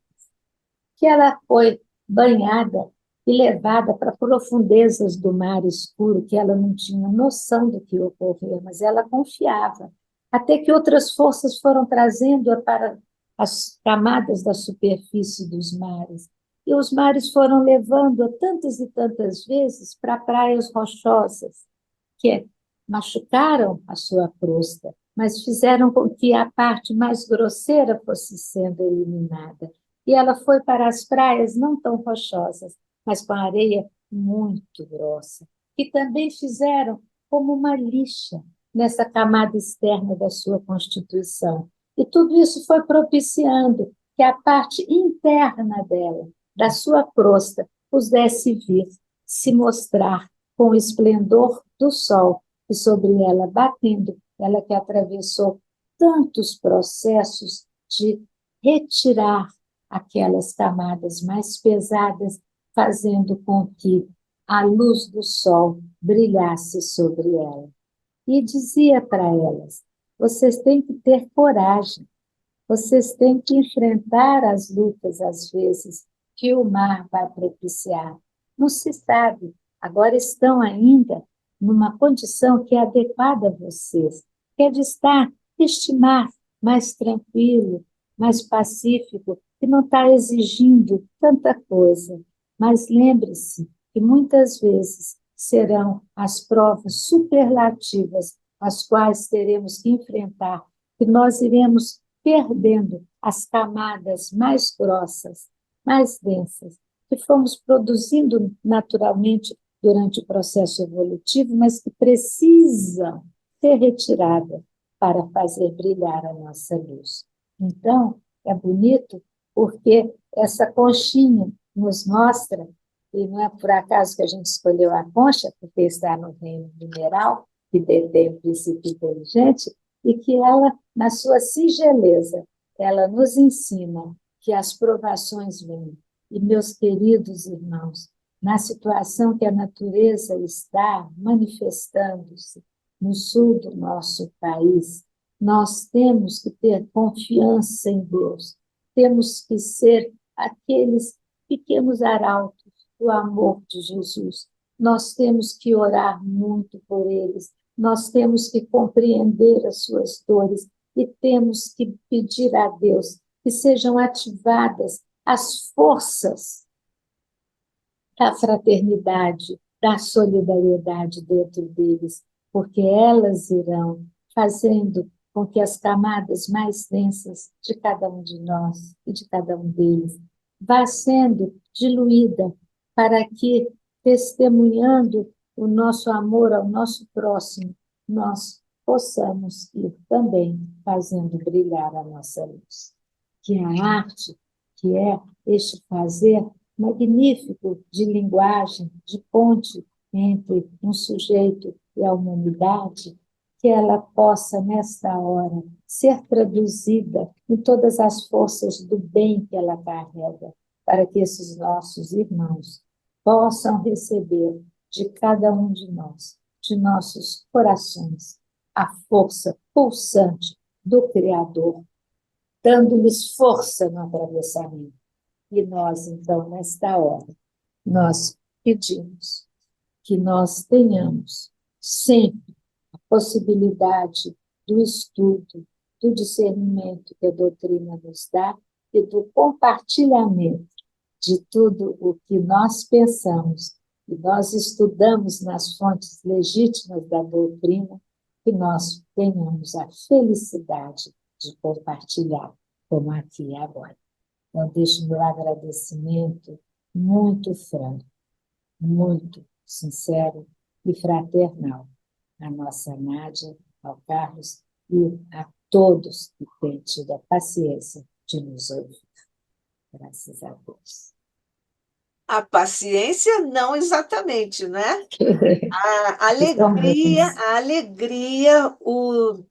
Speaker 2: que ela foi banhada e levada para profundezas do mar escuro, que ela não tinha noção do que ia ocorrer, mas ela confiava, até que outras forças foram trazendo-a para as camadas da superfície dos mares. E os mares foram levando-a tantas e tantas vezes para praias rochosas, que machucaram a sua crosta, mas fizeram com que a parte mais grosseira fosse sendo eliminada. E ela foi para as praias não tão rochosas, mas com areia muito grossa, que também fizeram como uma lixa nessa camada externa da sua constituição. E tudo isso foi propiciando que a parte interna dela, da sua crosta, pudesse vir se mostrar com o esplendor do sol e sobre ela batendo, ela que atravessou tantos processos de retirar aquelas camadas mais pesadas, fazendo com que a luz do sol brilhasse sobre ela. E dizia para elas: vocês têm que ter coragem, vocês têm que enfrentar as lutas, às vezes, que o mar vai propiciar. Não se sabe, agora estão ainda numa condição que é adequada a vocês, que é de estar neste mar mais tranquilo, mais pacífico, que não está exigindo tanta coisa. Mas lembre-se que muitas vezes serão as provas superlativas as quais teremos que enfrentar, que nós iremos perdendo as camadas mais grossas, mais densas, que fomos produzindo naturalmente durante o processo evolutivo, mas que precisam ser retiradas para fazer brilhar a nossa luz. Então, é bonito porque essa conchinha nos mostra, e não é por acaso que a gente escolheu a concha, porque está no reino mineral, que detém o princípio inteligente, e que ela, na sua singeleza, ela nos ensina que as provações vêm. E, meus queridos irmãos, na situação que a natureza está manifestando-se no sul do nosso país, nós temos que ter confiança em Deus, temos que ser aqueles pequenos arautos do amor de Jesus. Nós temos que orar muito por eles, nós temos que compreender as suas dores e temos que pedir a Deus que sejam ativadas as forças da fraternidade, da solidariedade dentro deles, porque elas irão fazendo com que as camadas mais densas de cada um de nós e de cada um deles vá sendo diluída para que, testemunhando o nosso amor ao nosso próximo, nós possamos ir também fazendo brilhar a nossa luz. Que a arte, que é este fazer magnífico de linguagem, de ponte entre um sujeito e a humanidade, que ela possa, nesta hora, ser traduzida em todas as forças do bem que ela carrega, para que esses nossos irmãos possam receber de cada um de nós, de nossos corações, a força pulsante do Criador, dando-lhes força no atravessamento. E nós, então, nesta hora, nós pedimos que nós tenhamos sempre a possibilidade do estudo, do discernimento que a doutrina nos dá e do compartilhamento de tudo o que nós pensamos e nós estudamos nas fontes legítimas da doutrina, que nós tenhamos a felicidade de compartilhar, como aqui e agora. Então, deixo meu agradecimento muito franco, muito sincero e fraternal à nossa Nádia, ao Carlos e a todos que têm tido a paciência de nos ouvir. Graças a Deus.
Speaker 1: A paciência, não exatamente, né? A alegria, o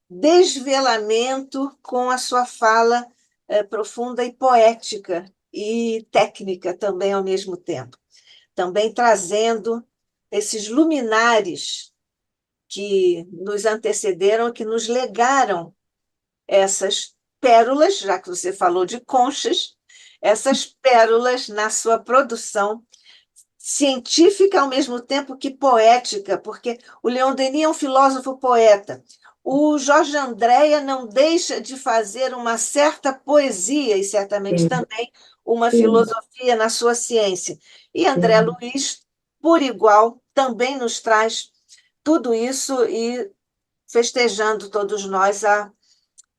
Speaker 1: desvelamento com a sua fala profunda e poética e técnica também ao mesmo tempo. Também trazendo esses luminares que nos antecederam, que nos legaram essas pérolas, já que você falou de conchas, essas pérolas na sua produção científica ao mesmo tempo que poética, porque o Leon Denis é um filósofo poeta. O Jorge Andréa não deixa de fazer uma certa poesia e certamente também uma filosofia na sua ciência. E André Luiz, por igual, também nos traz tudo isso e festejando todos nós a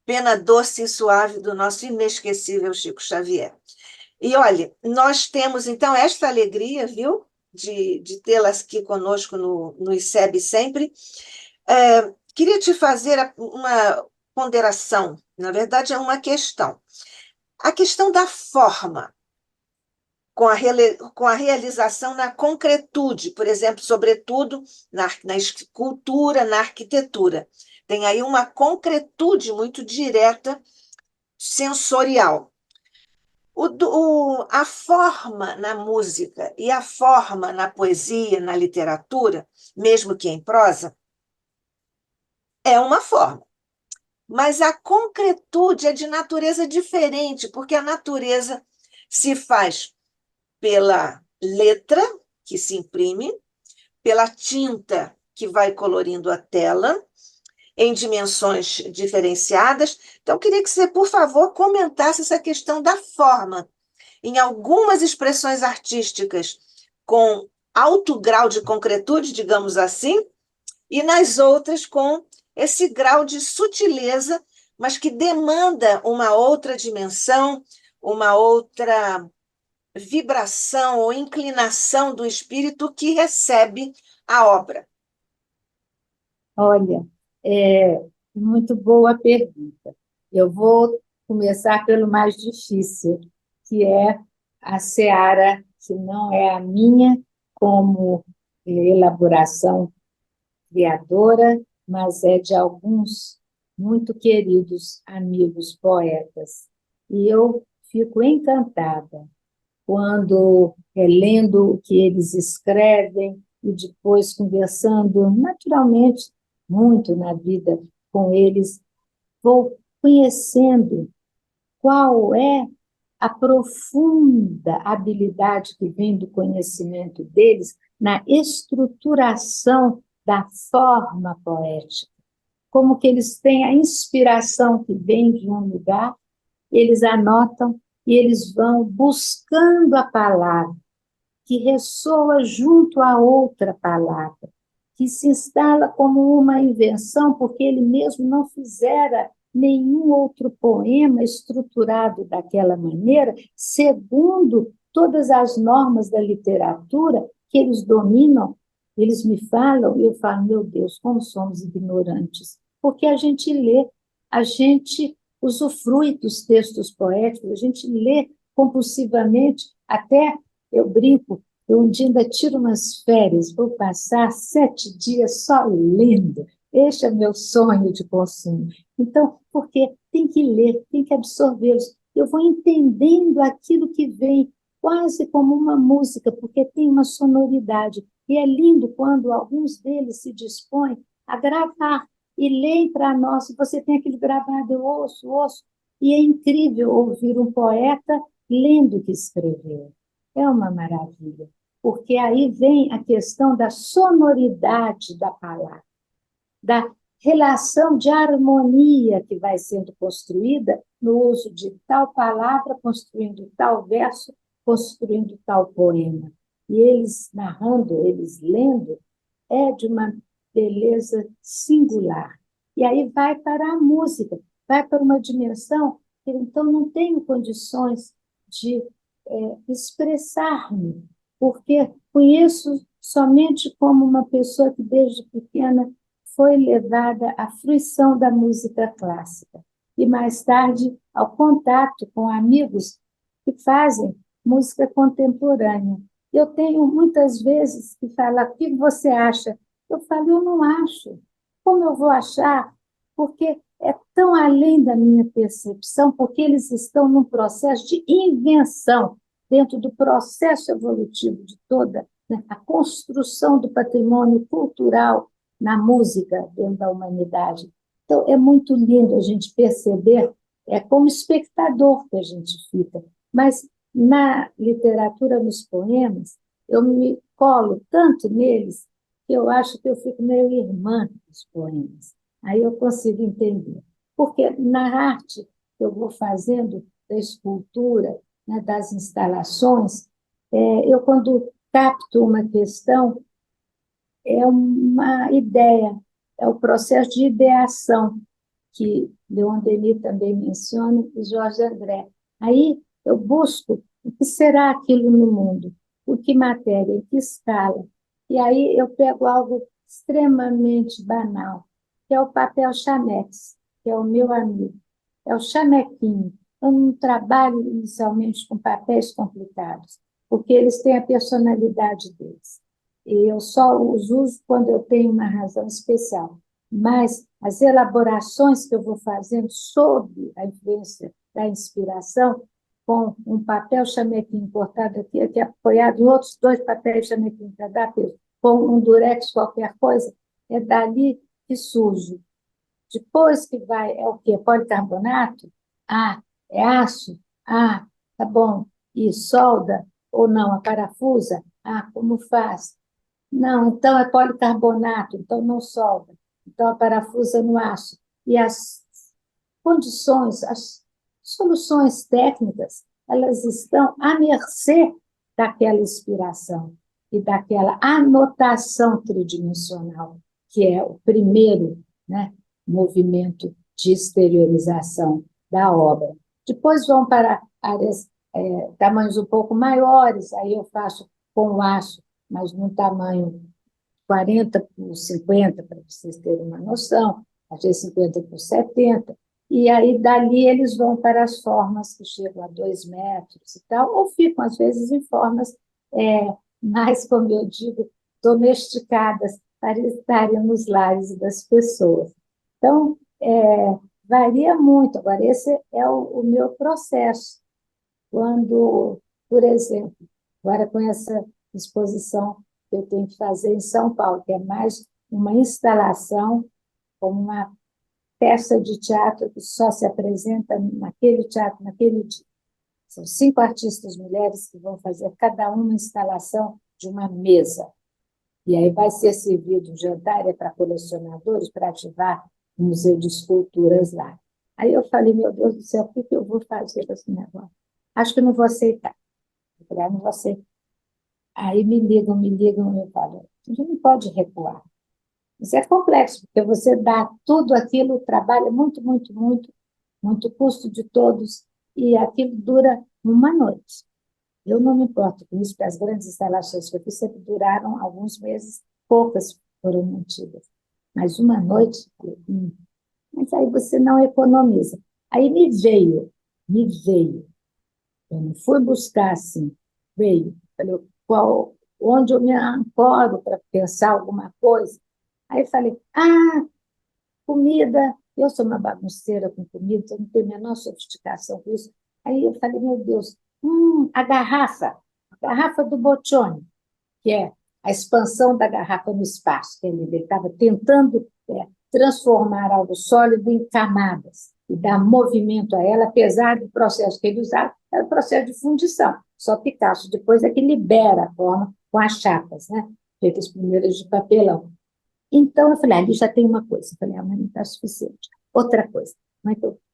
Speaker 1: pena doce e suave do nosso inesquecível Chico Xavier. E olha, nós temos então esta alegria, viu, de tê-las aqui conosco no ICEB sempre. Queria te fazer uma ponderação, na verdade é uma questão. A questão da forma, com a realização na concretude, por exemplo, sobretudo na escultura, na arquitetura. Tem aí uma concretude muito direta, sensorial. A forma na música e a forma na poesia, na literatura, mesmo que em prosa, é uma forma. Mas a concretude é de natureza diferente, porque a natureza se faz pela letra que se imprime, pela tinta que vai colorindo a tela, em dimensões diferenciadas. Então, eu queria que você, por favor, comentasse essa questão da forma. Em algumas expressões artísticas com alto grau de concretude, digamos assim, e nas outras com esse grau de sutileza, mas que demanda uma outra dimensão, uma outra vibração ou inclinação do espírito que recebe a obra.
Speaker 2: Olha, muito boa pergunta. Eu vou começar pelo mais difícil, que é a seara, que não é a minha como elaboração criadora, mas é de alguns muito queridos amigos poetas. E eu fico encantada quando, lendo o que eles escrevem e depois conversando naturalmente muito na vida com eles, vou conhecendo qual é a profunda habilidade que vem do conhecimento deles na estruturação da forma poética. Como que eles têm a inspiração que vem de um lugar, eles anotam e eles vão buscando a palavra que ressoa junto a outra palavra, que se instala como uma invenção, porque ele mesmo não fizera nenhum outro poema estruturado daquela maneira, segundo todas as normas da literatura que eles dominam Eles me falam e eu falo, meu Deus, como somos ignorantes. Porque a gente lê, a gente usufrui dos textos poéticos, a gente lê compulsivamente, até eu brinco, eu um dia ainda tiro umas férias, vou passar 7 dias só lendo. Este é meu sonho de consumo. Então, porque tem que ler, tem que absorvê-los. Eu vou entendendo aquilo que vem, quase como uma música, porque tem uma sonoridade. E é lindo quando alguns deles se dispõem a gravar e leem para nós. E você tem aquele gravado, eu ouço, ouço. E é incrível ouvir um poeta lendo o que escreveu. É uma maravilha, porque aí vem a questão da sonoridade da palavra, da relação de harmonia que vai sendo construída no uso de tal palavra, construindo tal verso, construindo tal poema. E eles narrando, eles lendo, é de uma beleza singular. E aí vai para a música, vai para uma dimensão que então não tenho condições de expressar-me, porque conheço somente como uma pessoa que desde pequena foi levada à fruição da música clássica e mais tarde ao contato com amigos que fazem música contemporânea. Eu tenho muitas vezes que falar, o que você acha? Eu falo, eu não acho. Como eu vou achar? Porque é tão além da minha percepção, porque eles estão num processo de invenção, dentro do processo evolutivo de toda, né, a construção do patrimônio cultural na música dentro da humanidade. Então, é muito lindo a gente perceber, é como espectador que a gente fica, mas na literatura, nos poemas, eu me colo tanto neles que eu acho que eu fico meio irmã dos poemas. Aí eu consigo entender. Porque na arte que eu vou fazendo da escultura, né, das instalações, eu, quando capto uma questão, é uma ideia, é o processo de ideação, que Leon Denis também menciona, e Jorge André. Aí eu busco o que será aquilo no mundo, por que matéria, em que escala. E aí eu pego algo extremamente banal, que é o papel chamex, que é o meu amigo, é o chamequinho. Eu não trabalho inicialmente com papéis complicados, porque eles têm a personalidade deles. E eu só os uso quando eu tenho uma razão especial. Mas as elaborações que eu vou fazendo sob a influência da inspiração, com um papel chamequim cortado aqui, aqui apoiado em outros 2 papéis chamequim para dar peso, com um durex, qualquer coisa, é dali que surge. Depois que vai, é o quê? Policarbonato? Ah, é aço? Ah, tá bom. E solda? Ou não? A parafusa? Ah, como faz? Não, então é policarbonato, então não solda. Então a parafusa no aço. E as condições, as soluções técnicas, elas estão à mercê daquela inspiração e daquela anotação tridimensional, que é o primeiro, né, movimento de exteriorização da obra. Depois vão para áreas, tamanhos um pouco maiores, aí eu faço com o aço, mas num tamanho 40 por 50, para vocês terem uma noção, às vezes 50 por 70, e aí dali eles vão para as formas que chegam a 2 metros e tal, ou ficam, às vezes, em formas mais, como eu digo, domesticadas para estarem nos lares das pessoas. Então, varia muito. Agora, esse é o meu processo. Quando, por exemplo, agora com essa exposição que eu tenho que fazer em São Paulo, que é mais uma instalação, como uma peça de teatro que só se apresenta naquele teatro, naquele dia. São 5 artistas mulheres que vão fazer cada uma instalação de uma mesa. E aí vai ser servido um jantar para colecionadores, para ativar o Museu de Esculturas lá. Aí eu falei, meu Deus do céu, o que eu vou fazer com esse negócio? Acho que não vou aceitar. Eu falei, não vou aceitar. Aí me ligam, eu falo, a gente não pode recuar. Isso é complexo, porque você dá tudo aquilo, trabalha muito, muito, muito, muito custo de todos, e aquilo dura uma noite. Eu não me importo com isso, porque as grandes instalações que eu fiz sempre duraram alguns meses poucas foram mantidas. Mas uma noite, falei, mas aí você não economiza. Aí me veio. Eu não fui buscar assim, veio. Falei, onde eu me ancoro para pensar alguma coisa? Aí falei, comida. Eu sou uma bagunceira com comida, eu não tenho a menor sofisticação com isso. Aí eu falei, meu Deus, a garrafa do Boccioni, que é a expansão da garrafa no espaço, que ele estava tentando transformar algo sólido em camadas e dar movimento a ela, apesar do processo que ele usava, era o processo de fundição. Só Picasso depois é que libera a forma com as chapas, né? Feitas primeiras de papelão. Então, eu falei, ali já tem uma coisa. Eu falei, mas não está suficiente. Outra coisa.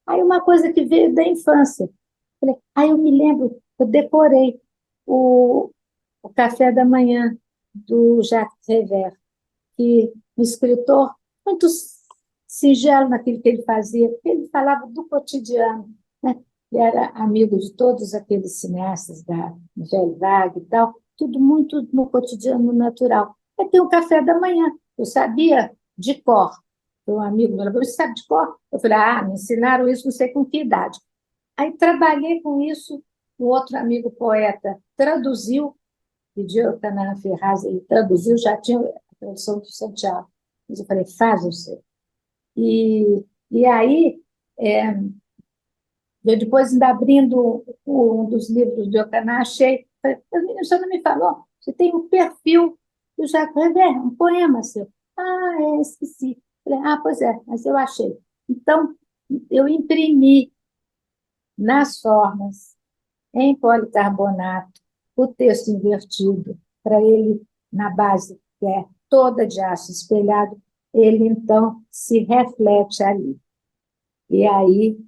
Speaker 2: Aí uma coisa que veio da infância. Eu falei, eu me lembro, eu decorei o café da manhã do Jacques Prévert, que um escritor muito singelo naquilo que ele fazia, porque ele falava do cotidiano, né? Ele era amigo de todos aqueles cineastas da Nouvelle Vague e tal, tudo muito no cotidiano natural. Aí tem o café da manhã, eu sabia de cor. Um amigo meu falou, você sabe de cor? Eu falei, me ensinaram isso não sei com que idade. Aí trabalhei com isso, um outro amigo poeta traduziu, pediu ao Canaã Ferraz, ele traduziu, já tinha a tradução do Santiago. Mas eu falei, faz você. E aí, eu depois, ainda abrindo um dos livros do Eucaná, achei, falei, você não me falou, você tem um perfil do Jacques Prévert, um poema seu. Esqueci. Falei, pois é, mas eu achei. Então, eu imprimi nas formas, em policarbonato, o texto invertido, para ele, na base, que é toda de aço espelhado, ele, então, se reflete ali. E aí,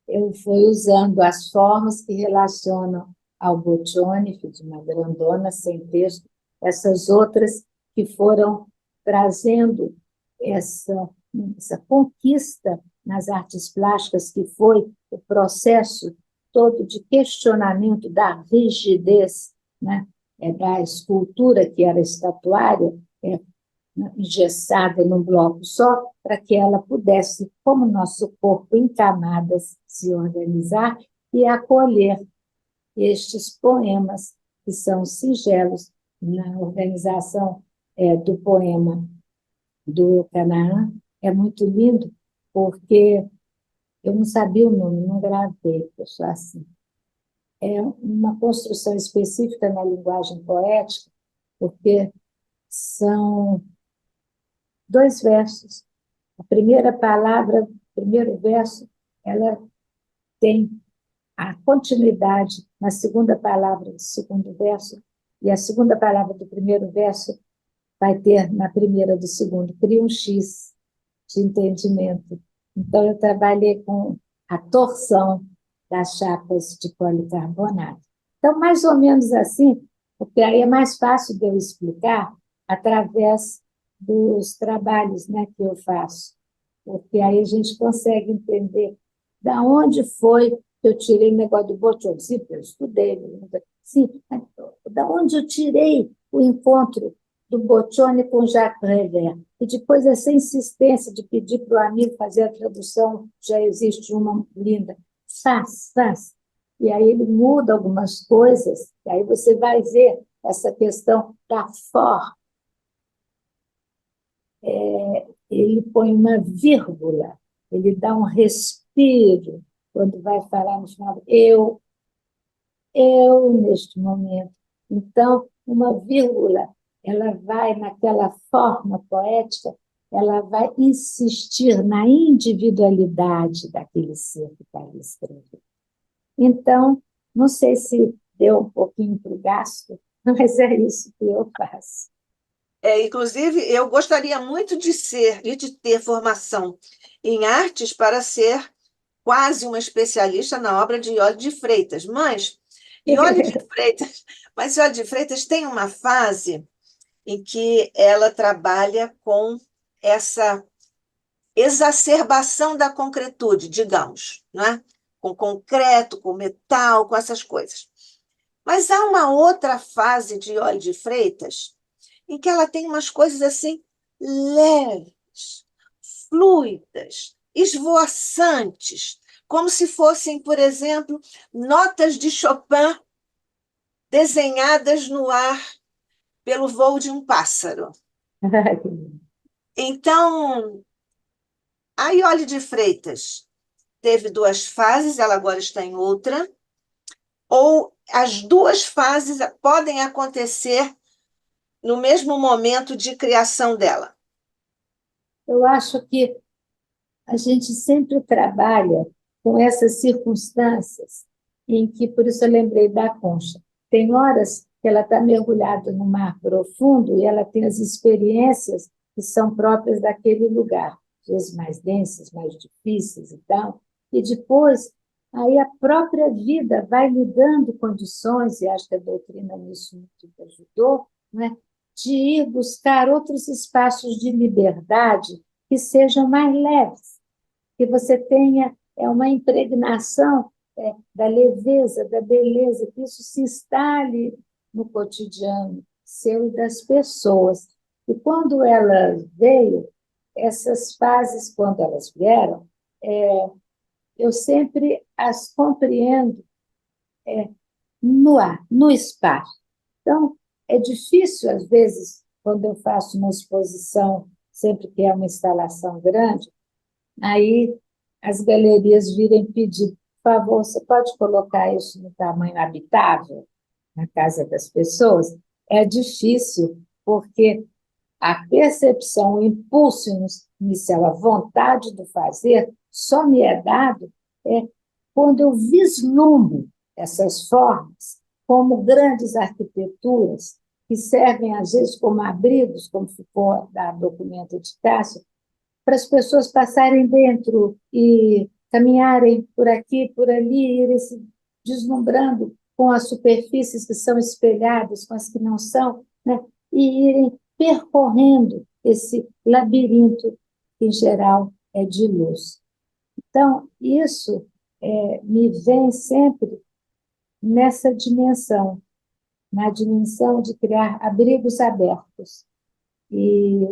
Speaker 2: eu fui usando as formas que relacionam ao Boccioni, que de uma grandona, sem texto, essas outras que foram trazendo essa conquista nas artes plásticas, que foi o processo todo de questionamento da rigidez, né? Da escultura, que era estatuária, engessada num bloco só, para que ela pudesse, como nosso corpo em camadas, se organizar e acolher estes poemas, que são singelos, na organização do poema do Canaã. É muito lindo, porque eu não sabia o nome, não gravei, eu sou assim. É uma construção específica na linguagem poética, porque são 2 versos. A primeira palavra, o primeiro verso, ela tem a continuidade na segunda palavra do segundo verso, e a segunda palavra do primeiro verso vai ter na primeira do segundo. Cria um X de entendimento. Então, eu trabalhei com a torção das chapas de policarbonato. Então, mais ou menos assim, porque aí é mais fácil de eu explicar através dos trabalhos, né, que eu faço, porque aí a gente consegue entender da onde foi que eu tirei o negócio do Boccioni. Sim, eu estudei, sim, da onde eu tirei o encontro do Boccioni com Jacques Prévert. E depois essa insistência de pedir para o amigo fazer a tradução, já existe uma linda, faz. E aí ele muda algumas coisas, e aí você vai ver essa questão da forma. Ele põe uma vírgula, ele dá um respiro quando vai falar no final, eu, neste momento. Então, uma vírgula, ela vai, naquela forma poética, ela vai insistir na individualidade daquele ser que está ali escrevendo. Então, não sei se deu um pouquinho para o gasto, mas é isso que eu faço.
Speaker 1: Inclusive, eu gostaria muito de ser e de ter formação em artes para ser quase uma especialista na obra de Iole de Freitas. Mas Iole de Freitas tem uma fase em que ela trabalha com essa exacerbação da concretude, digamos, não é? Com concreto, com metal, com essas coisas. Mas há uma outra fase de Iole de Freitas em que ela tem umas coisas assim leves, fluidas, esvoaçantes, como se fossem, por exemplo, notas de Chopin desenhadas no ar pelo voo de um pássaro. Então, a Iole de Freitas teve duas fases, ela agora está em outra, ou as duas fases podem acontecer no mesmo momento de criação dela.
Speaker 2: Eu acho que a gente sempre trabalha com essas circunstâncias em que, por isso eu lembrei da concha, tem horas que ela está mergulhada no mar profundo e ela tem as experiências que são próprias daquele lugar, às vezes mais densas, mais difíceis e tal, e depois aí a própria vida vai lhe dando condições, e acho que a doutrina nisso muito ajudou, né, de ir buscar outros espaços de liberdade que sejam mais leves, que você tenha uma impregnação da leveza, da beleza, que isso se instale no cotidiano seu e das pessoas. E quando ela veio, essas fases, quando elas vieram, eu sempre as compreendo no ar, no espaço. Então, é difícil, às vezes, quando eu faço uma exposição, sempre que é uma instalação grande, aí as galerias virem pedir, por favor, você pode colocar isso no tamanho habitável na casa das pessoas? É difícil, porque a percepção, o impulso inicial, a vontade do fazer, só me é dado quando eu vislumbro essas formas como grandes arquiteturas que servem, às vezes, como abrigos, como ficou da documento de Cássio, para as pessoas passarem dentro e caminharem por aqui, por ali, irem se deslumbrando com as superfícies que são espelhadas, com as que não são, né? E irem percorrendo esse labirinto, que, em geral, é de luz. Então, isso me vem sempre nessa dimensão, na dimensão de criar abrigos abertos. E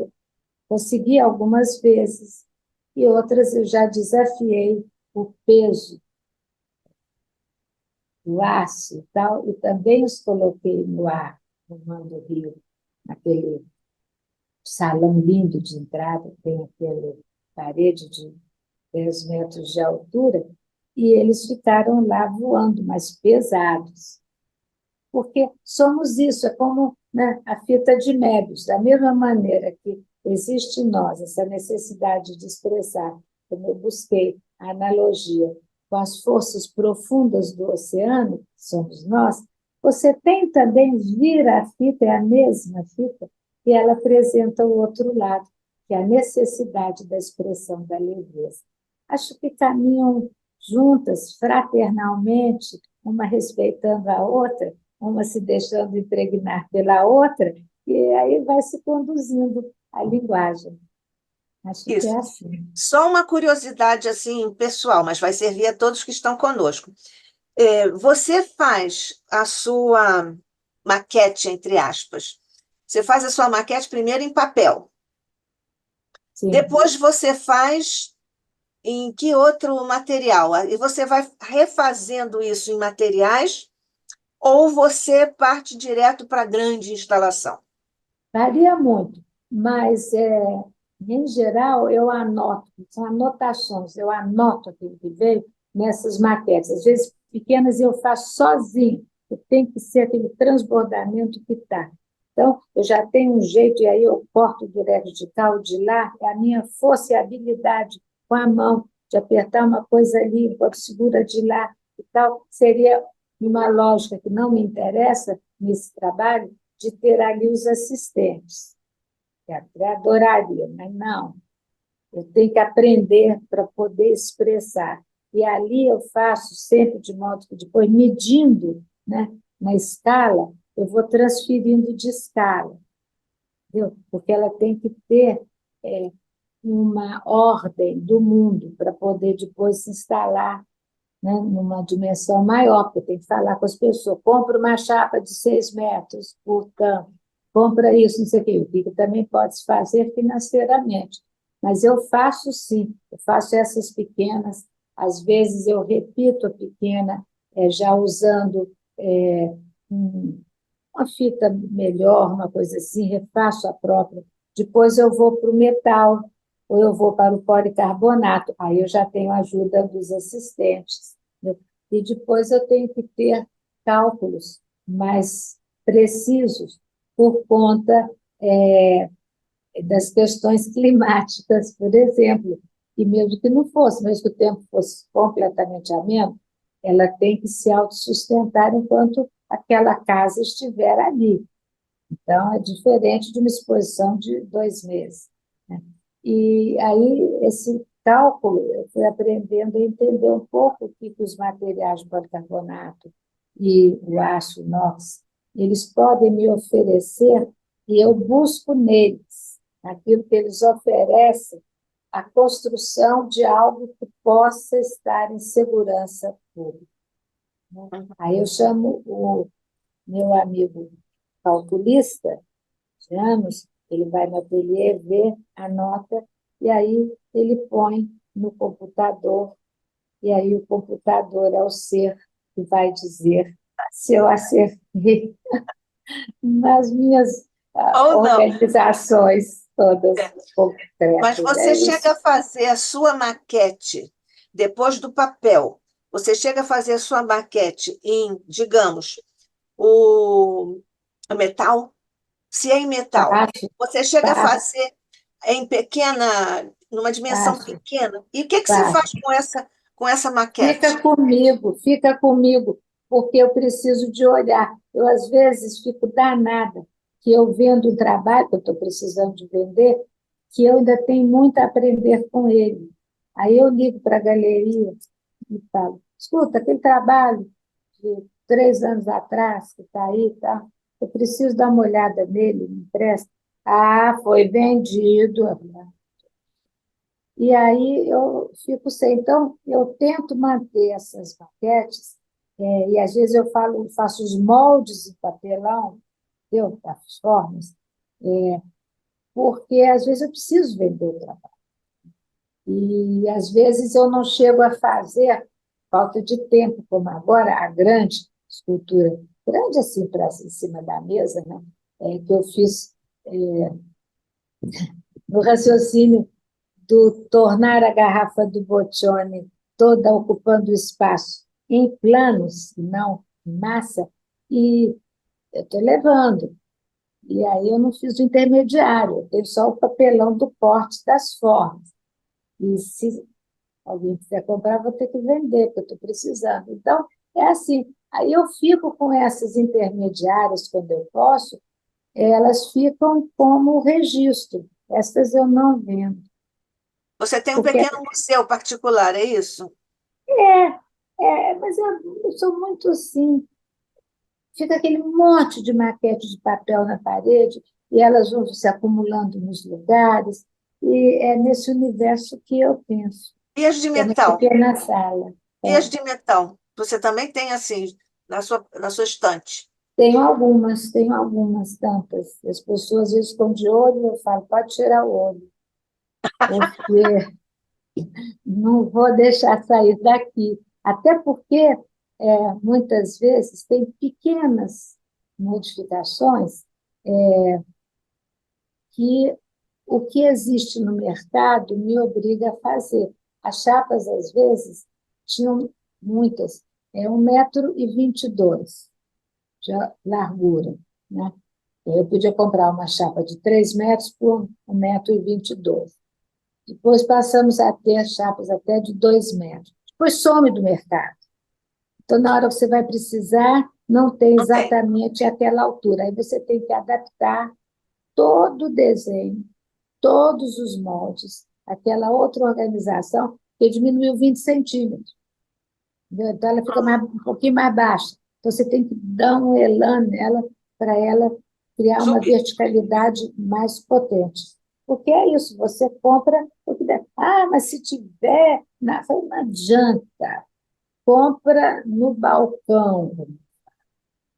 Speaker 2: consegui algumas vezes, e outras eu já desafiei o peso do aço e tal, e também os coloquei no ar, no Mando Rio, naquele salão lindo de entrada, tem aquela parede de 10 metros de altura, e eles ficaram lá voando, mas pesados. Porque somos isso, é como, né, a fita de Möbius, da mesma maneira que existe em nós essa necessidade de expressar, como eu busquei a analogia com as forças profundas do oceano, que somos nós, você tem também, vira a fita, é a mesma fita, e ela apresenta o outro lado, que é a necessidade da expressão da leveza. Acho que caminham juntas, fraternalmente, uma respeitando a outra, uma se deixando impregnar pela outra, e aí vai se conduzindo a linguagem. Acho que é
Speaker 1: Isso.
Speaker 2: assim.
Speaker 1: Só uma curiosidade assim pessoal, mas vai servir a todos que estão conosco. Você faz a sua maquete, entre aspas. Você faz a sua maquete primeiro em papel.
Speaker 2: Sim.
Speaker 1: Depois você faz em que outro material? E você vai refazendo isso em materiais ou você parte direto para a grande instalação?
Speaker 2: Varia muito, mas, em geral, eu anoto, são anotações, eu anoto aquilo que veio nessas maquetes. Às vezes, pequenas, eu faço sozinho, tem que ser aquele transbordamento que está. Então, eu já tenho um jeito, e aí eu corto o durex de cá ou de lá, é a minha força e habilidade com a mão, de apertar uma coisa ali, enquanto segura de lá e tal. Seria uma lógica que não me interessa nesse trabalho, de ter ali os assistentes, que até adoraria, mas não. Eu tenho que aprender para poder expressar. E ali eu faço sempre de modo que depois, medindo, né, na escala, eu vou transferindo de escala, entendeu? Porque ela tem que ter uma ordem do mundo para poder depois se instalar, né, numa dimensão maior, porque tem que falar com as pessoas. Compra uma chapa de 6 metros por campo, compra isso, não sei o que também pode se fazer financeiramente. Mas eu faço sim, eu faço essas pequenas, às vezes eu repito a pequena, já usando uma fita melhor, uma coisa assim, refaço a própria. Depois eu vou para o metal, ou eu vou para o policarbonato, aí eu já tenho a ajuda dos assistentes, né? E depois eu tenho que ter cálculos mais precisos por conta das questões climáticas, por exemplo, e mesmo que não fosse, mesmo que o tempo fosse completamente ameno, ela tem que se autossustentar enquanto aquela casa estiver ali. Então, é diferente de uma exposição de 2 meses, né? E aí, esse cálculo, eu fui aprendendo a entender um pouco o que os materiais de policarbonato e o aço inox, eles podem me oferecer, e eu busco neles aquilo que eles oferecem, a construção de algo que possa estar em segurança pública, né? Aí eu chamo o meu amigo calculista de anos, ele vai no ateliê, vê, anota, e aí ele põe no computador, e aí o computador é o ser que vai dizer se eu acertei nas minhas
Speaker 1: Ou não.
Speaker 2: organizações todas
Speaker 1: Mas
Speaker 2: concretas.
Speaker 1: você
Speaker 2: É
Speaker 1: chega
Speaker 2: isso.
Speaker 1: a fazer a sua maquete depois do papel. Você chega a fazer a sua maquete em, digamos, o, o metal? Se é em metal,
Speaker 2: Faço,
Speaker 1: você chega a
Speaker 2: faço,
Speaker 1: fazer em pequena, numa dimensão
Speaker 2: faço,
Speaker 1: pequena. E o que que você faz
Speaker 2: faço.
Speaker 1: com essa maquete?
Speaker 2: Fica comigo, porque eu preciso de olhar. Eu, às vezes, fico danada que eu vendo um trabalho que eu estou precisando de vender, que eu ainda tenho muito a aprender com ele. Aí eu ligo para a galeria e falo, escuta, aquele trabalho de 3 anos atrás, que está aí, tá? Eu preciso dar uma olhada nele, me empresta. Ah, foi vendido. E aí eu fico sem. Então, eu tento manter essas maquetes, e às vezes eu faço os moldes em papelão, entendeu? As formas, porque às vezes eu preciso vender o trabalho. E às vezes eu não chego a fazer, falta de tempo, como agora, a grande escultura, grande assim, para em cima da mesa, né? Que eu fiz no raciocínio do tornar a garrafa do Boccioni toda ocupando o espaço em planos, não em massa, e eu estou levando. E aí eu não fiz o intermediário, eu tenho só o papelão do corte das formas. E se alguém quiser comprar, vou ter que vender, porque eu estou precisando. Então, é assim. Aí eu fico com essas intermediárias quando eu posso, elas ficam como registro. Essas eu não vendo,
Speaker 1: Você tem um
Speaker 2: porque
Speaker 1: pequeno museu particular, é isso?
Speaker 2: mas eu sou muito assim. Fica aquele monte de maquete de papel na parede e elas vão se acumulando nos lugares. E é nesse universo que eu penso,
Speaker 1: E as de
Speaker 2: que é na
Speaker 1: metal?
Speaker 2: pequena sala.
Speaker 1: E as de metal? Você também tem assim, na sua estante?
Speaker 2: Tenho algumas tantas. As pessoas às vezes ficam de olho, eu falo, pode tirar o olho, porque não vou deixar sair daqui. Até porque, muitas vezes, tem pequenas modificações que o que existe no mercado me obriga a fazer. As chapas, às vezes, tinham muitas, 1,22 m de largura, né? Eu podia comprar uma chapa de 3 metros por 1,22 m. Depois passamos a ter chapas até de 2 metros. Depois some do mercado. Então, na hora que você vai precisar, não tem
Speaker 1: Não tem.
Speaker 2: exatamente aquela altura. Aí você tem que adaptar todo o desenho, todos os moldes, aquela outra organização que diminuiu 20 centímetros. Entendeu? Então, ela fica um pouquinho mais baixa. Então, você tem que dar um elan nela para ela criar uma
Speaker 1: Subir.
Speaker 2: verticalidade mais potente. Porque é isso, você compra o que der. Ah, mas se tiver, não adianta. Compra no balcão,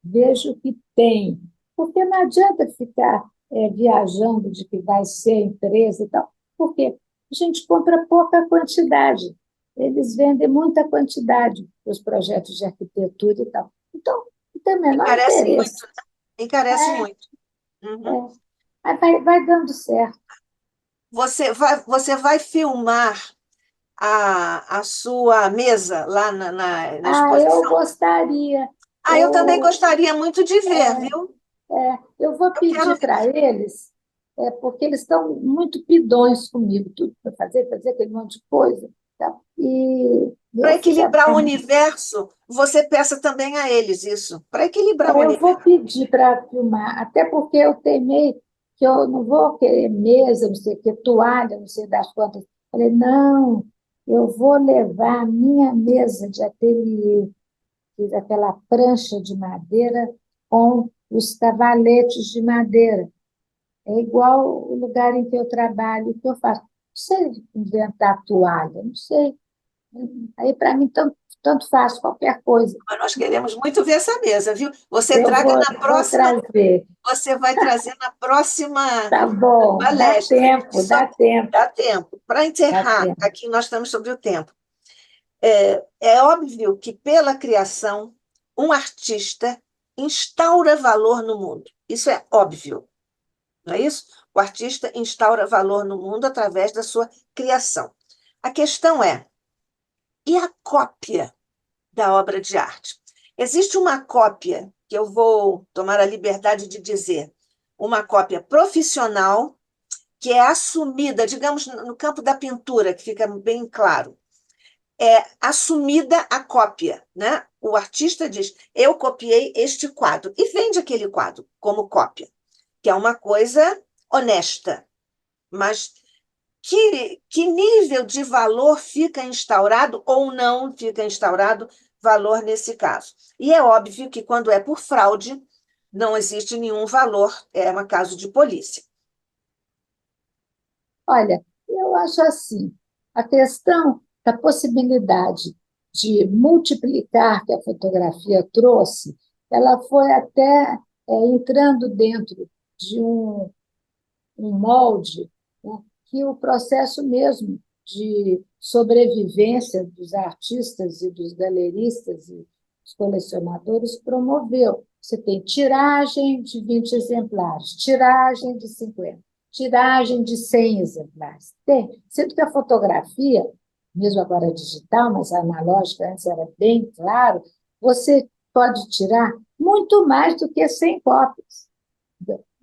Speaker 2: veja o que tem. Porque não adianta ficar viajando de que vai ser a empresa e tal, porque a gente compra pouca quantidade. Eles vendem muita quantidade dos projetos de arquitetura e tal. Então, não tem o menor
Speaker 1: Encarece
Speaker 2: interesse.
Speaker 1: muito, né? Encarece
Speaker 2: É,
Speaker 1: muito. Uhum.
Speaker 2: Mas vai dando certo.
Speaker 1: Você vai filmar a sua mesa lá na
Speaker 2: Eu
Speaker 1: exposição?
Speaker 2: gostaria.
Speaker 1: Eu também
Speaker 2: Eu,
Speaker 1: gostaria muito de ver, viu?
Speaker 2: eu vou
Speaker 1: Eu quero
Speaker 2: pedir
Speaker 1: ver.
Speaker 2: para eles, porque eles estão muito pidões comigo, tudo para fazer aquele monte de coisa. Tá? E
Speaker 1: Para
Speaker 2: eu fico
Speaker 1: equilibrar o
Speaker 2: eterna.
Speaker 1: universo, você peça também a eles isso. Para equilibrar o
Speaker 2: Eu vou
Speaker 1: universo.
Speaker 2: pedir para filmar, até porque eu temei que eu não vou querer mesa, não sei o que, toalha, não sei das quantas. Falei, não, eu vou levar a minha mesa de ateliê, fiz aquela prancha de madeira com os cavaletes de madeira. É igual o lugar em que eu trabalho, que eu faço. Não sei inventar toalha, não sei. Aí, para mim, tanto faz qualquer coisa.
Speaker 1: Mas nós queremos muito ver essa mesa, viu? Você
Speaker 2: Eu
Speaker 1: traga na
Speaker 2: vou
Speaker 1: próxima,
Speaker 2: trazer.
Speaker 1: você vai trazer na próxima
Speaker 2: Tá bom,
Speaker 1: palestra.
Speaker 2: dá tempo,
Speaker 1: Dá tempo. Para
Speaker 2: dá
Speaker 1: encerrar,
Speaker 2: tempo.
Speaker 1: aqui nós estamos sobre o tempo. É óbvio que, pela criação, um artista instaura valor no mundo. Isso é óbvio, não é isso? O artista instaura valor no mundo através da sua criação. A questão é, e a cópia da obra de arte? Existe uma cópia, que eu vou tomar a liberdade de dizer, uma cópia profissional, que é assumida, digamos, no campo da pintura, que fica bem claro. É assumida a cópia, né? O artista diz: eu copiei este quadro e vende aquele quadro como cópia, que é uma coisa honesta. Mas que nível de valor fica instaurado ou não fica instaurado valor nesse caso? E é óbvio que quando é por fraude, não existe nenhum valor, é um caso de polícia.
Speaker 2: Olha, eu acho assim, a questão da possibilidade de multiplicar que a fotografia trouxe, ela foi até entrando dentro de um molde, né, que o processo mesmo de sobrevivência dos artistas e dos galeristas e dos colecionadores promoveu. Você tem tiragem de 20 exemplares, tiragem de 50, tiragem de 100 exemplares. Tem, sendo que a fotografia, mesmo agora digital, mas a analógica antes era bem claro, você pode tirar muito mais do que 100 cópias.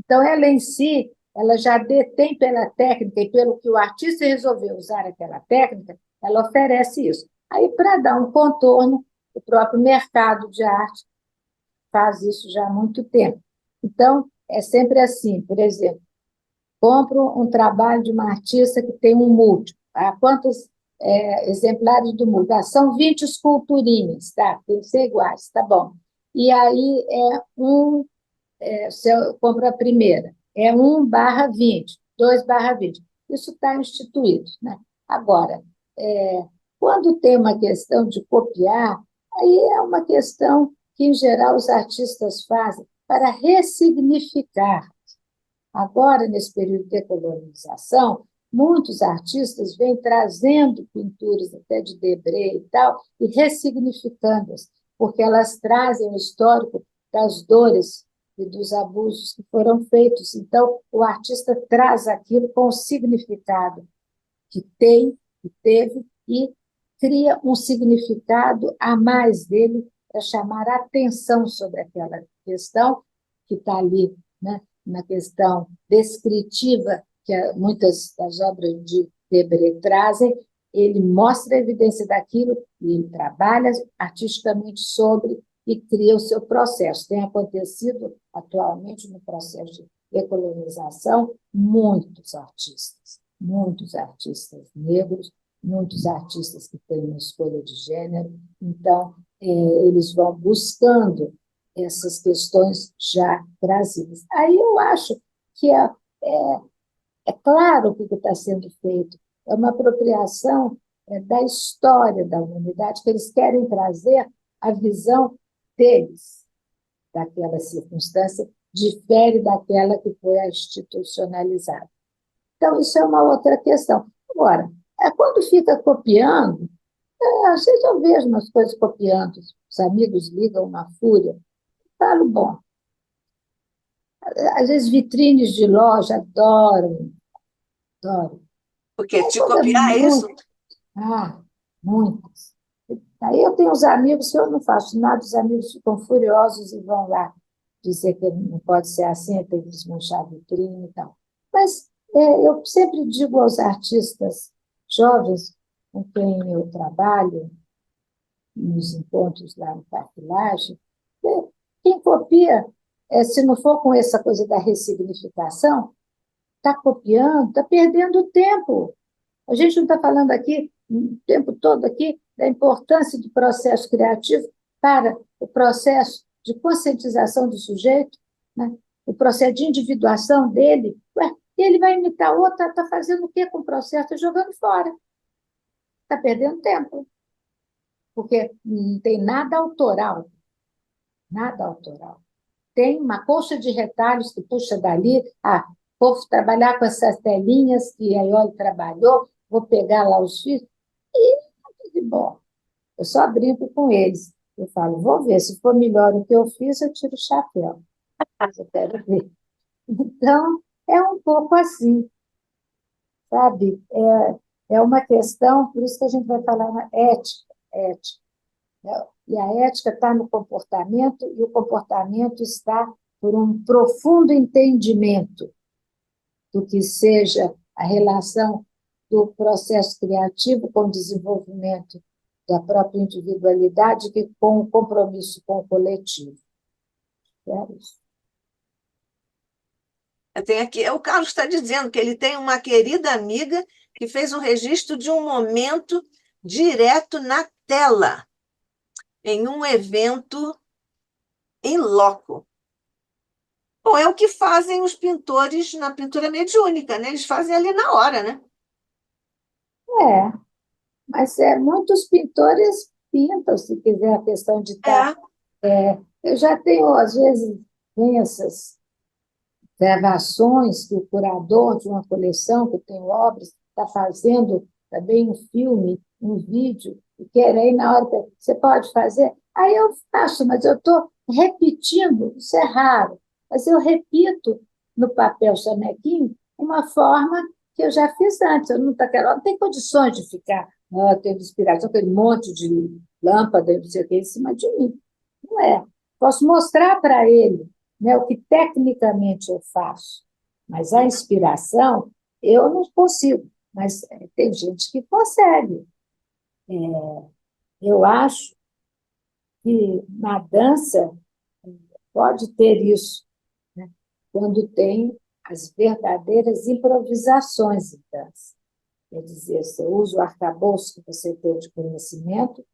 Speaker 2: Então, ela em si, ela já detém pela técnica e pelo que o artista resolveu usar aquela técnica, ela oferece isso. Aí, para dar um contorno, o próprio mercado de arte faz isso já há muito tempo. Então, é sempre assim, por exemplo, compro um trabalho de uma artista que tem um múltiplo. Quantos exemplares do múltiplo? São 20 esculturinhas, tá? Tem que ser iguais, tá bom. E aí se eu compro a primeira, é 1/20, 2/20. Isso está instituído, né? Agora, quando tem uma questão de copiar, aí é uma questão que, em geral, os artistas fazem para ressignificar. Agora, nesse período de decolonização, muitos artistas vêm trazendo pinturas até de Debré e tal, e ressignificando-as, porque elas trazem o histórico das dores e dos abusos que foram feitos. Então, o artista traz aquilo com o significado que tem, que teve, e cria um significado a mais dele para chamar a atenção sobre aquela questão que está ali, né, na questão descritiva que muitas das obras de Debré trazem. Ele mostra a evidência daquilo e ele trabalha artisticamente sobre e cria o seu processo. Tem acontecido atualmente no processo de decolonização muitos artistas negros, muitos artistas que têm uma escolha de gênero. Então, eles vão buscando essas questões já trazidas. Aí eu acho que é claro o que está sendo feito, é uma apropriação da história da humanidade, que eles querem trazer a visão deles, daquela circunstância, difere daquela que foi institucionalizada. Então, isso é uma outra questão. Agora, quando fica copiando, às vezes eu vejo umas coisas copiando, os amigos ligam na fúria, falo, bom, às vezes vitrines de loja, adoro, adoro.
Speaker 1: Porque
Speaker 2: É
Speaker 1: te
Speaker 2: coisa
Speaker 1: copiar é isso?
Speaker 2: muito, muitas. Aí eu tenho os amigos que eu não faço nada, os amigos ficam furiosos e vão lá dizer que não pode ser assim, tem que desmanchar a vitrine e tal. Mas eu sempre digo aos artistas jovens com quem eu trabalho, nos encontros lá no Parque Lage, quem copia, se não for com essa coisa da ressignificação, está copiando, está perdendo tempo. A gente não está falando aqui, o tempo todo aqui, da importância do processo criativo para o processo de conscientização do sujeito, né? O processo de individuação dele. Ué, ele vai imitar outra, está fazendo o quê com o processo? Está jogando fora. Está perdendo tempo. Porque não tem nada autoral. Nada autoral. Tem uma colcha de retalhos que puxa dali. Vou trabalhar com essas telinhas que a Iole trabalhou, vou pegar lá os fios. E, bom, eu só brinco com eles. Eu falo, vou ver, se for melhor o que eu fiz, eu tiro o chapéu. Eu quero ver. Então, é um pouco assim, sabe? É uma questão, por isso que a gente vai falar na ética, ética. Né? E a ética está no comportamento, e o comportamento está por um profundo entendimento do que seja a relação do processo criativo com o desenvolvimento da própria individualidade que com o compromisso com o coletivo. É isso.
Speaker 1: Tem aqui, o Carlos está dizendo que ele tem uma querida amiga que fez um registro de um momento direto na tela, em um evento em loco. Bom, é o que fazem os pintores na pintura mediúnica, né? Eles fazem ali na hora, né?
Speaker 2: É, mas muitos pintores pintam, se quiser a questão de estar.
Speaker 1: É.
Speaker 2: Eu já tenho, às vezes, tem essas gravações que o curador de uma coleção que tem obras está fazendo também um filme, um vídeo, e quer aí na hora que você pode fazer. Aí eu faço, mas eu estou repetindo, isso é raro, mas eu repito no papel chamequinho uma forma que eu já fiz antes. Eu não tem condições de ficar tendo inspiração, aquele monte de lâmpada, não sei o que, em cima de mim. Não é. Posso mostrar para ele, né, o que tecnicamente eu faço, mas a inspiração eu não consigo, mas tem gente que consegue. Eu acho que na dança pode ter isso, né, quando tem as verdadeiras improvisações em dança. Quer dizer, você usa o arcabouço que você tem de conhecimento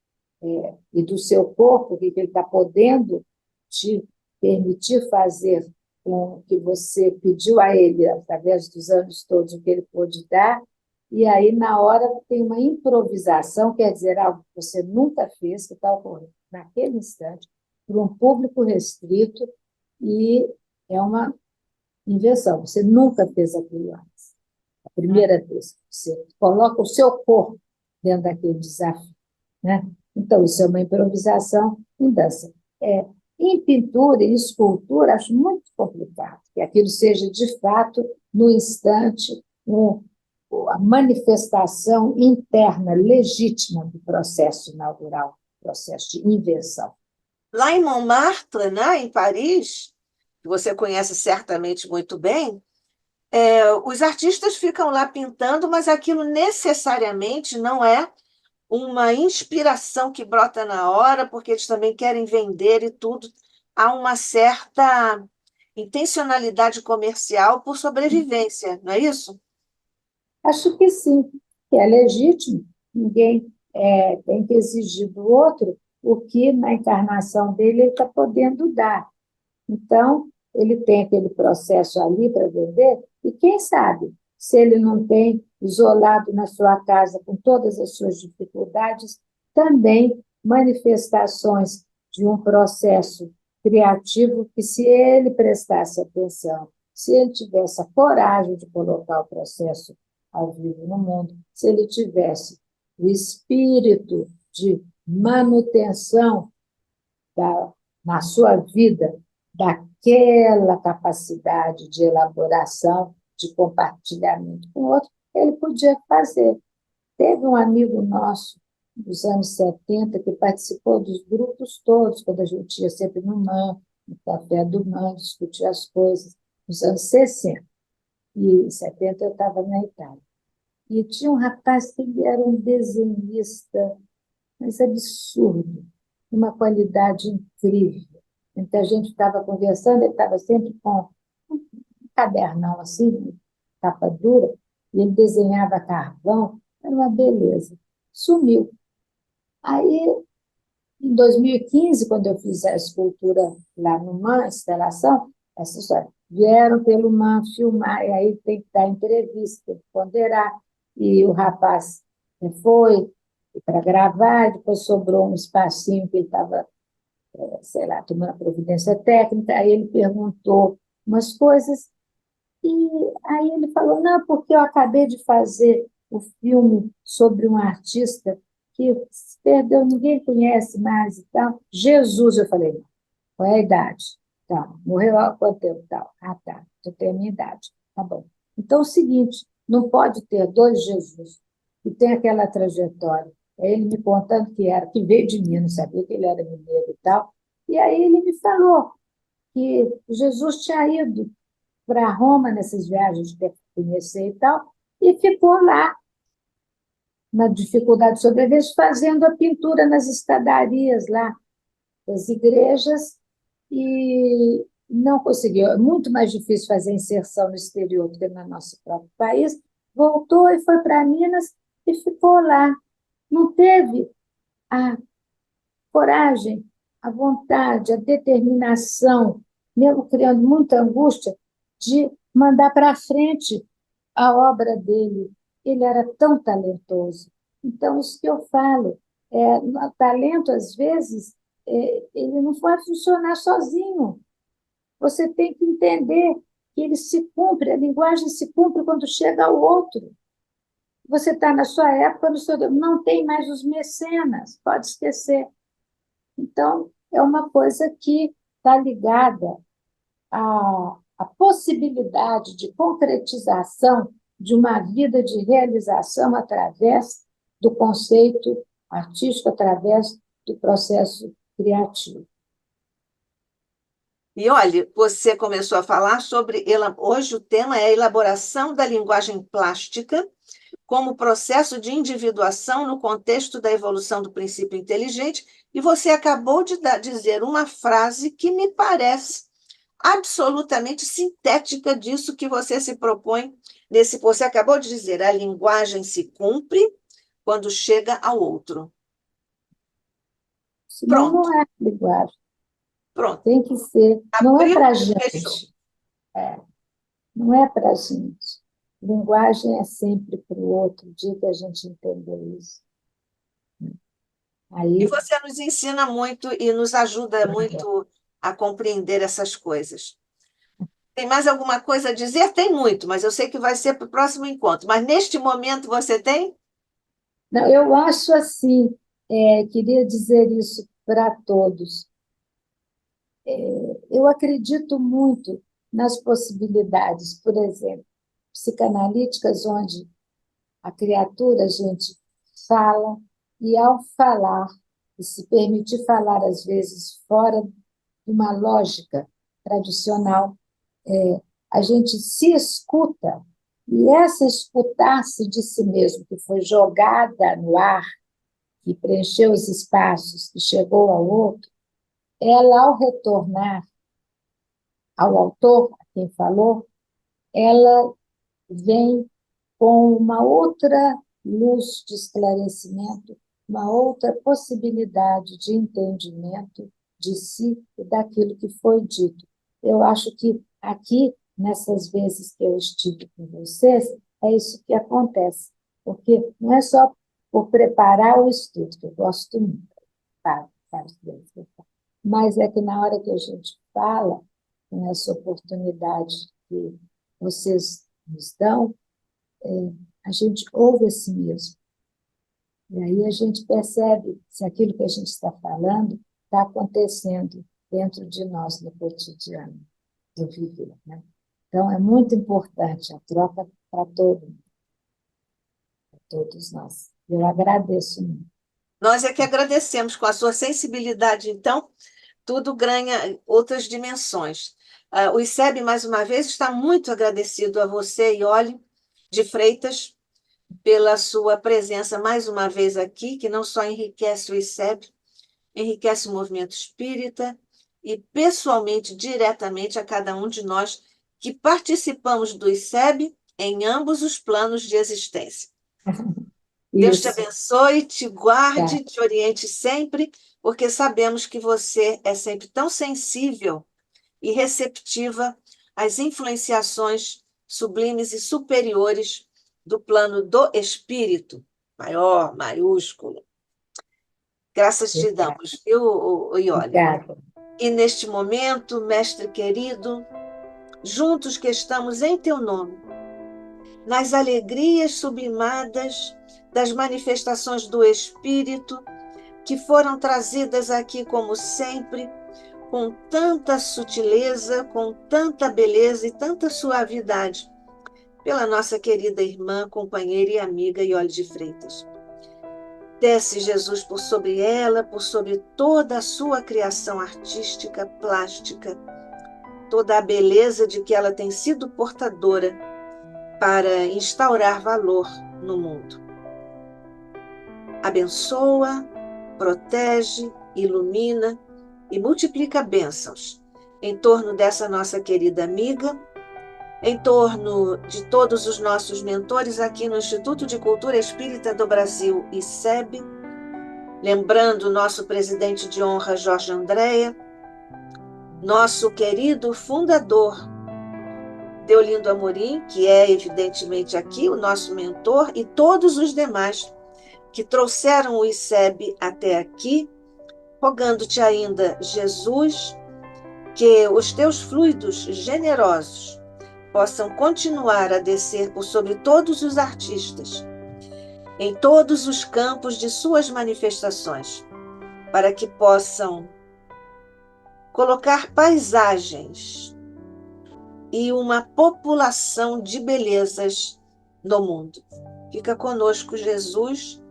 Speaker 2: e do seu corpo, o que ele está podendo te permitir fazer com o que você pediu a ele, através dos anos todos, o que ele pôde dar, e aí, na hora, tem uma improvisação, quer dizer, algo que você nunca fez, que está ocorrendo naquele instante, para um público restrito, e é uma invenção. Você nunca fez aquilo antes. A primeira vez que você coloca o seu corpo dentro daquele desafio, né? Então, isso é uma improvisação em dança. Em pintura e escultura, acho muito complicado que aquilo seja, de fato, no instante, a manifestação interna legítima do processo inaugural, processo de invenção.
Speaker 1: Lá em Montmartre, né, em Paris, que você conhece certamente muito bem, os artistas ficam lá pintando, mas aquilo necessariamente não é uma inspiração que brota na hora, porque eles também querem vender e tudo. Há uma certa intencionalidade comercial por sobrevivência, não é isso?
Speaker 2: Acho que sim, que é legítimo. Ninguém tem que exigir do outro o que, na encarnação dele, ele está podendo dar. Então, ele tem aquele processo ali para vender, e quem sabe, se ele não tem, isolado na sua casa, com todas as suas dificuldades, também manifestações de um processo criativo que, se ele prestasse atenção, se ele tivesse a coragem de colocar o processo ao vivo no mundo, se ele tivesse o espírito de manutenção na sua vida daquela capacidade de elaboração, de compartilhamento com o outro, ele podia fazer. Teve um amigo nosso, dos anos 70, que participou dos grupos todos, quando a gente ia sempre no café do MAN, discutir as coisas, nos anos 60. E em 70 eu estava na Itália. E tinha um rapaz que ele era um desenhista, mas absurdo, uma qualidade incrível. Então, a gente estava conversando, ele estava sempre com um cadernão assim, capa dura, e ele desenhava carvão, era uma beleza. Sumiu. Aí, em 2015, quando eu fiz a escultura lá no MAN, a instalação, essa história, vieram pelo MAN filmar, e aí tem que dar entrevista, tem que ponderar, e o rapaz foi para gravar, e depois sobrou um espacinho que ele estava, sei lá, tomando providência técnica, aí ele perguntou umas coisas, e aí ele falou, não, porque eu acabei de fazer o filme sobre um artista que se perdeu, ninguém conhece mais e tal. Jesus, eu falei, não, qual é a idade? Tá, morreu há quanto tempo? Tal. Ah, tá, eu tenho a minha idade. Tá bom. Então, é o seguinte, não pode ter dois Jesus, que tem aquela trajetória. É ele me contando que era, que veio de Minas, sabia que ele era mineiro e tal. E aí ele me falou que Jesus tinha ido para Roma nessas viagens que eu conhecer e tal, e ficou lá, na dificuldade de sobrevivência, fazendo a pintura nas escadarias lá das igrejas, e não conseguiu. É muito mais difícil fazer inserção no exterior do que no nosso próprio país. Voltou e foi para Minas e ficou lá. Não teve a coragem, a vontade, a determinação, mesmo criando muita angústia, de mandar para frente a obra dele. Ele era tão talentoso. Então, isso que eu falo, o talento, às vezes, ele não vai funcionar sozinho. Você tem que entender que ele se cumpre, a linguagem se cumpre quando chega ao outro. Você está na sua época, não tem mais os mecenas, pode esquecer. Então, é uma coisa que está ligada à possibilidade de concretização de uma vida de realização através do conceito artístico, através do processo criativo.
Speaker 1: E olha, você começou a falar sobre. Hoje o tema é a elaboração da linguagem plástica como processo de individuação no contexto da evolução do princípio inteligente, e você acabou de dizer uma frase que me parece absolutamente sintética disso que você se propõe nesse. Você acabou de dizer, a linguagem se cumpre quando chega ao outro.
Speaker 2: Senão
Speaker 1: Pronto,
Speaker 2: não é linguagem.
Speaker 1: pronto.
Speaker 2: Tem que ser. Não é
Speaker 1: Abriu,
Speaker 2: para a
Speaker 1: fechou.
Speaker 2: gente. Não é para a gente. Linguagem é sempre para o outro, o dia que a gente entender isso.
Speaker 1: E
Speaker 2: Aí,
Speaker 1: você nos ensina muito e nos ajuda muito a compreender essas coisas. Tem mais alguma coisa a dizer? Tem muito, mas eu sei que vai ser para o próximo encontro. Mas neste momento você tem?
Speaker 2: não, eu acho assim, queria dizer isso para todos. Eu acredito muito nas possibilidades, por exemplo, psicanalíticas, onde a criatura, a gente fala, e ao falar, e se permitir falar, às vezes, fora de uma lógica tradicional, a gente se escuta, e essa escutar-se de si mesmo, que foi jogada no ar, que preencheu os espaços, que chegou ao outro, ela, ao retornar ao autor, a quem falou, ela vem com uma outra luz de esclarecimento, uma outra possibilidade de entendimento de si e daquilo que foi dito. Eu acho que aqui, nessas vezes que eu estive com vocês, é isso que acontece, porque não é só por preparar o estudo, que eu gosto muito, sabe? mas é que na hora que a gente fala, com essa oportunidade que vocês nos dão, a gente ouve assim mesmo. E aí a gente percebe se aquilo que a gente está falando está acontecendo dentro de nós no cotidiano do viver, né? Então, é muito importante a troca para todos nós. Eu agradeço muito.
Speaker 1: Nós é que agradecemos com a sua sensibilidade, então, tudo ganha outras dimensões. O ICEB, mais uma vez, está muito agradecido a você, Iole de Freitas, pela sua presença mais uma vez aqui, que não só enriquece o ICEB, enriquece o movimento espírita e, pessoalmente, diretamente a cada um de nós que participamos do ICEB em ambos os planos de existência. Deus te
Speaker 2: Isso,
Speaker 1: abençoe, te
Speaker 2: tá.
Speaker 1: guarde, te oriente sempre, porque sabemos que você é sempre tão sensível e receptiva às influenciações sublimes e superiores do plano do espírito, maior, maiúsculo. Graças te
Speaker 2: Obrigada.
Speaker 1: damos, eu, Iole.
Speaker 2: Obrigada.
Speaker 1: E neste momento, mestre querido, juntos que estamos em teu nome, nas alegrias sublimadas das manifestações do Espírito, que foram trazidas aqui, como sempre, com tanta sutileza, com tanta beleza e tanta suavidade, pela nossa querida irmã, companheira e amiga Iole de Freitas. Desce, Jesus, por sobre ela, por sobre toda a sua criação artística, plástica, toda a beleza de que ela tem sido portadora para instaurar valor no mundo. Abençoa, protege, ilumina e multiplica bênçãos em torno dessa nossa querida amiga, em torno de todos os nossos mentores aqui no Instituto de Cultura Espírita do Brasil, ICEB, lembrando o nosso presidente de honra, Jorge Andréa, nosso querido fundador, Deolindo Amorim, que é evidentemente aqui o nosso mentor, e todos os demais que trouxeram o ICEB até aqui, rogando-te ainda, Jesus, que os teus fluidos generosos possam continuar a descer por sobre todos os artistas, em todos os campos de suas manifestações, para que possam colocar paisagens e uma população de belezas no mundo. Fica conosco, Jesus,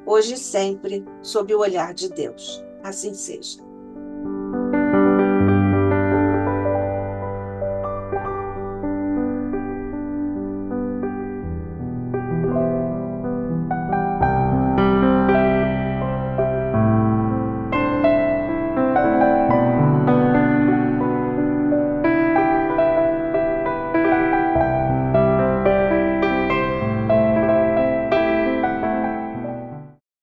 Speaker 1: hoje e sempre, sob o olhar de Deus. Assim seja.